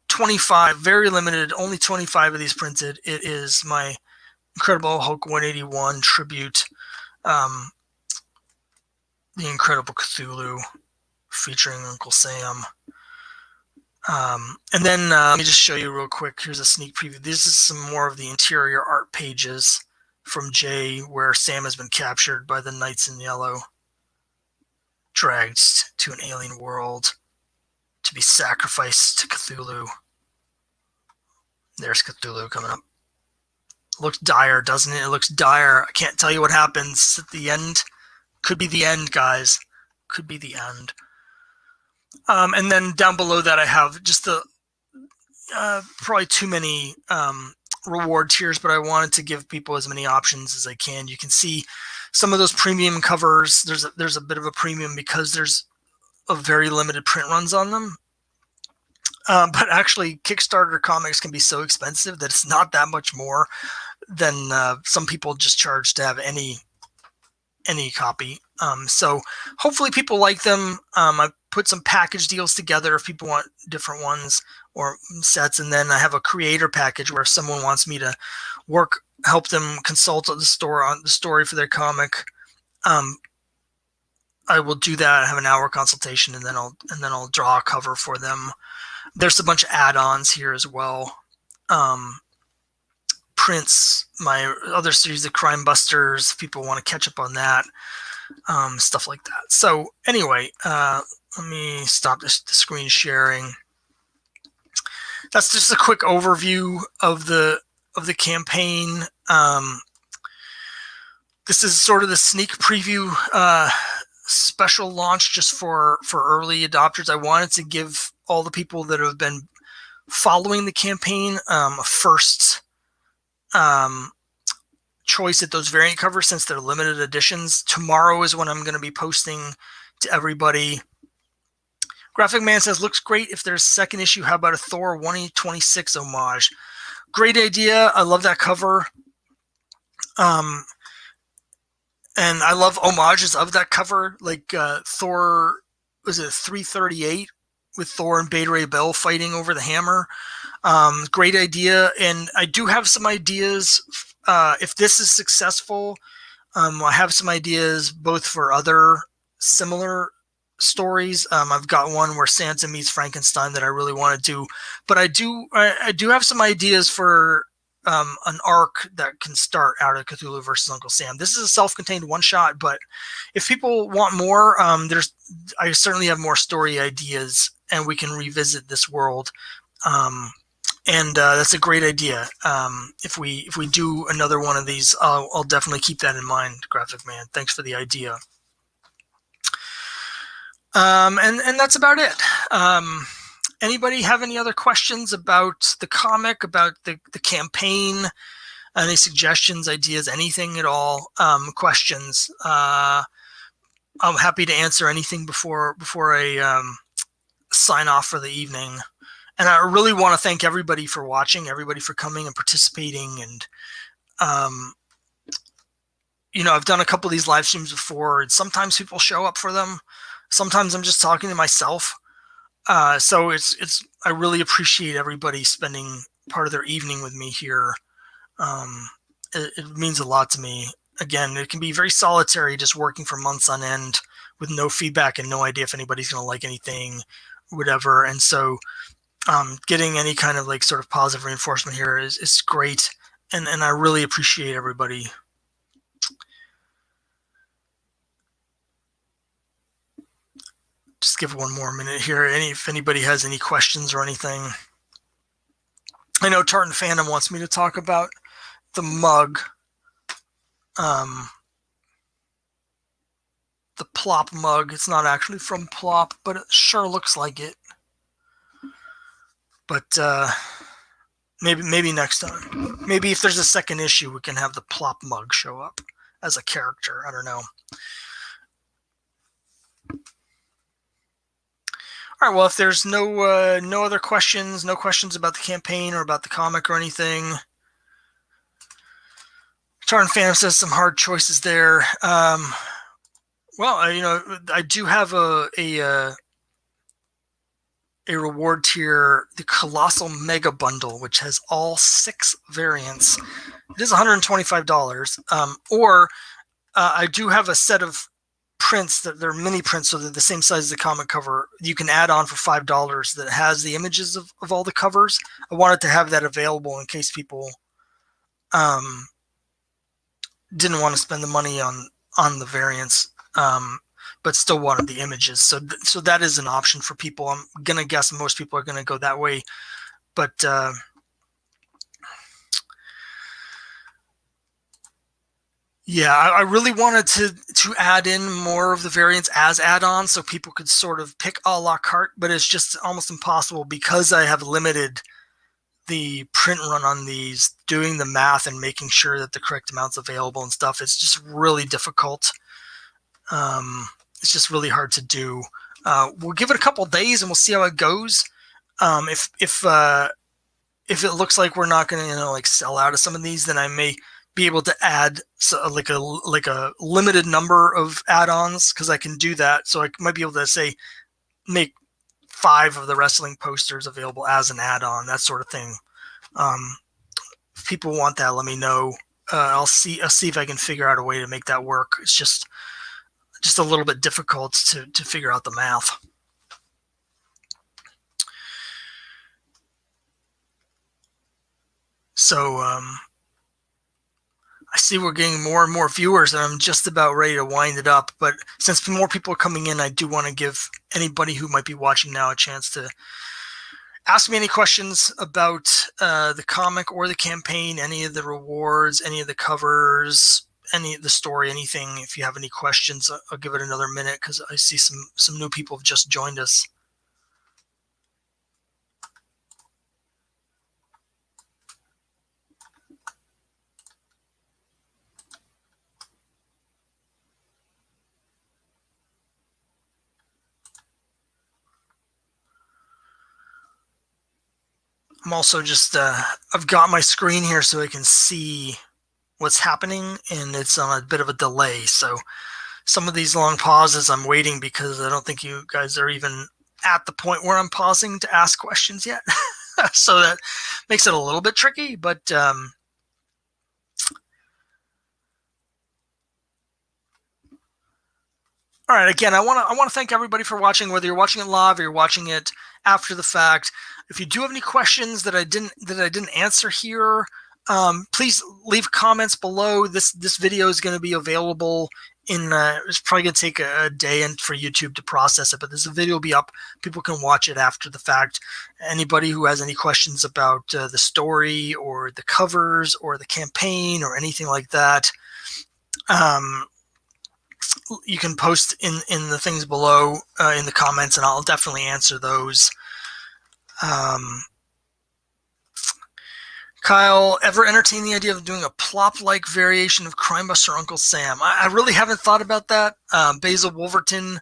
25, very limited, only 25 of these printed. It is my Incredible Hulk 181 tribute, The Incredible Cthulhu, featuring Uncle Sam. And then let me just show you real quick. Here's a sneak preview. This is some more of the interior art pages from Jay, where Sam has been captured by the Knights in Yellow, dragged to an alien world to be sacrificed to Cthulhu. There's Cthulhu coming up. Looks dire, doesn't it? It looks dire. I can't tell you what happens at the end. Could be the end, guys. Could be the end. And then down below that, I have just the probably too many reward tiers, but I wanted to give people as many options as I can. You can see some of those premium covers. There's a bit of a premium because there's a very limited print runs on them. But actually, Kickstarter comics can be so expensive that it's not that much more than some people just charge to have any copy. So hopefully people like them. I put some package deals together if people want different ones or sets, and then I have a creator package where if someone wants me to help them consult on the story for their comic, I will do that. I have an hour consultation, and then I'll draw a cover for them. There's a bunch of add-ons here as well. Prints, my other series, the Crime Busters, if people want to catch up on that, stuff like that. So anyway, let me stop the screen sharing. That's just a quick overview of the campaign. This is sort of the sneak preview special launch just for early adopters. I wanted to give all the people that have been following the campaign a first choice at those variant covers, since they're limited editions. Tomorrow is when I'm going to be posting to everybody. Graphic Man says, looks great. If there's a second issue, how about a Thor 126 homage? Great idea. I love that cover. And I love homages of that cover, like Thor, was it 338 with Thor and Beta Ray Bill fighting over the hammer. Great idea. And I do have some ideas. If this is successful, I have some ideas both for other similar stories. I've got one where Santa meets Frankenstein that I really want to do, but I do have some ideas for an arc that can start out of Cthulhu versus Uncle Sam. This is a self-contained one-shot, but if people want more, I certainly have more story ideas, and we can revisit this world. And that's a great idea. If we do another one of these, I'll definitely keep that in mind, Graphic Man. Thanks for the idea. And that's about it. Anybody have any other questions about the comic, about the campaign, any suggestions, ideas, anything at all? Questions? I'm happy to answer anything before I sign off for the evening. And I really want to thank everybody for watching, everybody for coming and participating. And, I've done a couple of these live streams before, and sometimes people show up for them. Sometimes I'm just talking to myself. So I really appreciate everybody spending part of their evening with me here. It means a lot to me. Again, it can be very solitary just working for months on end with no feedback and no idea if anybody's going to like anything, whatever. And so getting any kind of sort of positive reinforcement here is great. And I really appreciate everybody. Just give one more minute here. If anybody has any questions or anything. I know Tartan Phantom wants me to talk about the mug. The Plop mug. It's not actually from Plop, but it sure looks like it. But maybe next time. Maybe if there's a second issue, we can have the Plop mug show up as a character. I don't know. All right. Well, if there's no other questions, no questions about the campaign or about the comic or anything. Tartan Phantom says some hard choices there. Well, I do have a reward tier, the Colossal Mega Bundle, which has all 6 variants. It is $125. Or I do have a set of prints that they're mini prints, so they're the same size as the comic cover. You can add on for $5 that has the images of all the covers. I wanted to have that available in case people didn't want to spend the money on the variants. But still wanted the images. So that is an option for people. I'm going to guess most people are going to go that way. But yeah, I really wanted to add in more of the variants as add-ons so people could sort of pick a la carte, but it's just almost impossible because I have limited the print run on these, doing the math and making sure that the correct amount's available and stuff. It's just really difficult. It's just really hard to do. We'll give it a couple days and we'll see how it goes. If it looks like we're not going to sell out of some of these, then I may be able to add like a limited number of add-ons, because I can do that. So I might be able to say make 5 of the wrestling posters available as an add-on, that sort of thing. If people want that, let me know. I'll see if I can figure out a way to make that work. It's just a little bit difficult to figure out the math. So I see we're getting more and more viewers, and I'm just about ready to wind it up. But since more people are coming in, I do want to give anybody who might be watching now a chance to ask me any questions about the comic or the campaign, any of the rewards, any of the covers, any of the story, anything. If you have any questions, I'll give it another minute because I see some new people have just joined us. I'm also just, I've got my screen here so I can see what's happening, and it's on a bit of a delay. So some of these long pauses, I'm waiting because I don't think you guys are even at the point where I'm pausing to ask questions yet. So that makes it a little bit tricky, but all right. Again, I want to thank everybody for watching, whether you're watching it live or you're watching it after the fact. If you do have any questions that I didn't answer here, please leave comments below. This video is going to be available in. It's probably going to take a day and for YouTube to process it, but this video will be up. People can watch it after the fact. Anybody who has any questions about the story or the covers or the campaign or anything like that, you can post in the things below in the comments, and I'll definitely answer those. Kyle, ever entertain the idea of doing a plop-like variation of Crime Buster Uncle Sam? I really haven't thought about that. Basil Wolverton.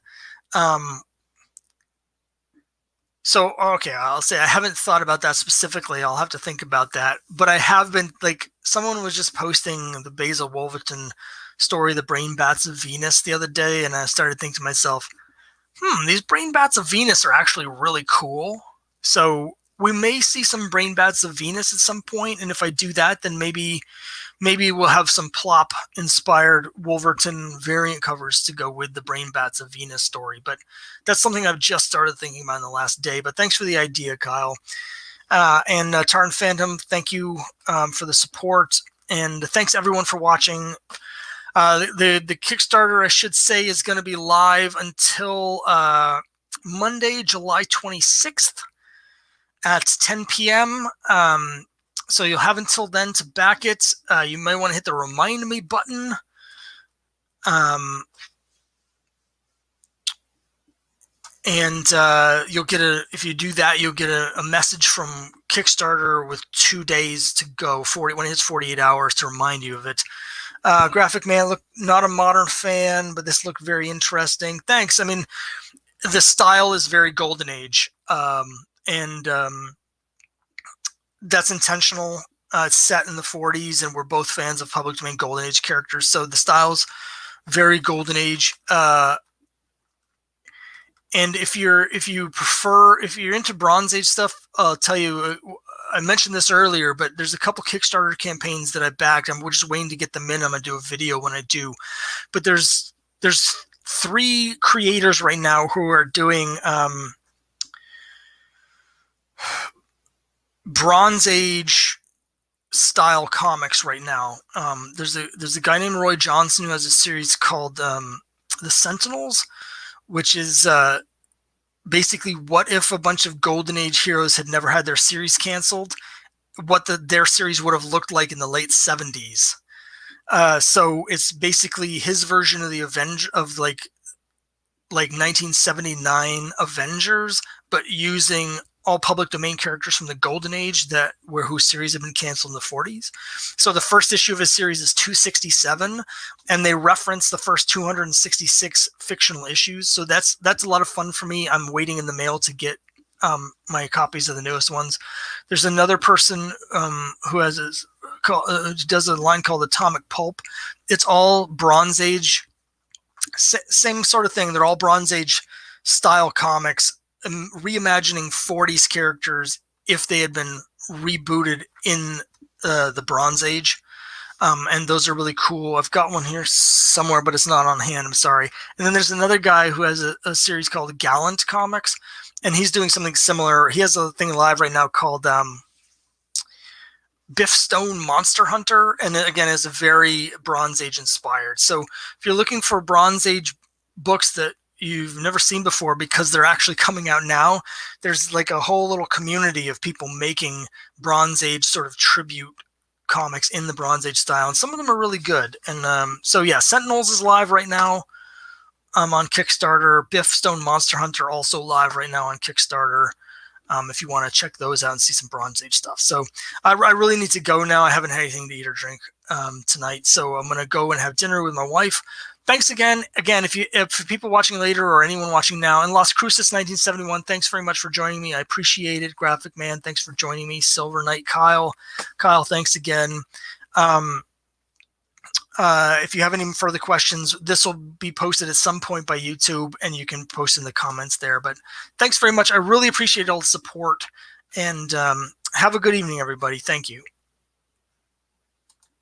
So, okay, I'll say I haven't thought about that specifically. I'll have to think about that. But I have been, someone was just posting the Basil Wolverton story, The Brain Bats of Venus, the other day, and I started thinking to myself, these Brain Bats of Venus are actually really cool. So we may see some Brain Bats of Venus at some point, and if I do that, then maybe we'll have some Plop-inspired Wolverton variant covers to go with the Brain Bats of Venus story. But that's something I've just started thinking about in the last day. But thanks for the idea, Kyle. And Tarn Phantom, thank you for the support, and thanks everyone for watching. The Kickstarter, I should say, is going to be live until Monday, July 26th at 10 p.m. So you'll have until then to back it. You may want to hit the remind me button. And you'll get if you do that, you'll get a message from Kickstarter with 2 days to go, when it hits 48 hours to remind you of it. Graphic Man, look, not a modern fan, but this looked very interesting. Thanks. I mean, the style is very Golden Age, and that's intentional. It's set in the 40s, and we're both fans of public domain Golden Age characters, so the style's very Golden Age. And if you're into Bronze Age stuff, I'll tell you, I mentioned this earlier, but there's a couple Kickstarter campaigns that I backed. I'm just waiting to get them in. I'm gonna do a video when I do. But there's 3 creators right now who are doing Bronze Age style comics right now. There's a guy named Roy Johnson who has a series called The Sentinels, which is basically what if a bunch of Golden Age heroes had never had their series canceled, what their series would have looked like in the late 70s. So it's basically his version of the like 1979 Avengers, but using all public domain characters from the Golden Age whose series had been canceled in the 40s. So the first issue of his series is 267, and they reference the first 266 fictional issues. So that's a lot of fun for me. I'm waiting in the mail to get my copies of the newest ones. There's another person who does a line called Atomic Pulp. It's all Bronze Age, same sort of thing. They're all Bronze Age style comics, reimagining 40s characters if they had been rebooted in the Bronze Age. And those are really cool. I've got one here somewhere, but it's not on hand. I'm sorry. And then there's another guy who has a series called Gallant Comics, and he's doing something similar. He has a thing live right now called Biff Stone Monster Hunter, and it, again, is a very Bronze Age inspired. So if you're looking for Bronze Age books that you've never seen before because they're actually coming out now, there's like a whole little community of people making Bronze Age sort of tribute comics in the Bronze Age style, and some of them are really good. And so yeah, Sentinels is live right now on Kickstarter. Biff Stone Monster Hunter also live right now on Kickstarter, if you want to check those out and see some Bronze Age stuff. So I really need to go now. I haven't had anything to eat or drink tonight, so I'm going to go and have dinner with my wife. Thanks again. If people watching later or anyone watching now, and Las Cruces 1971, thanks very much for joining me. I appreciate it. Graphic Man, thanks for joining me. Silver Knight Kyle, thanks again. If you have any further questions, this will be posted at some point by YouTube, and you can post in the comments there. But thanks very much. I really appreciate all the support, and have a good evening, everybody. Thank you.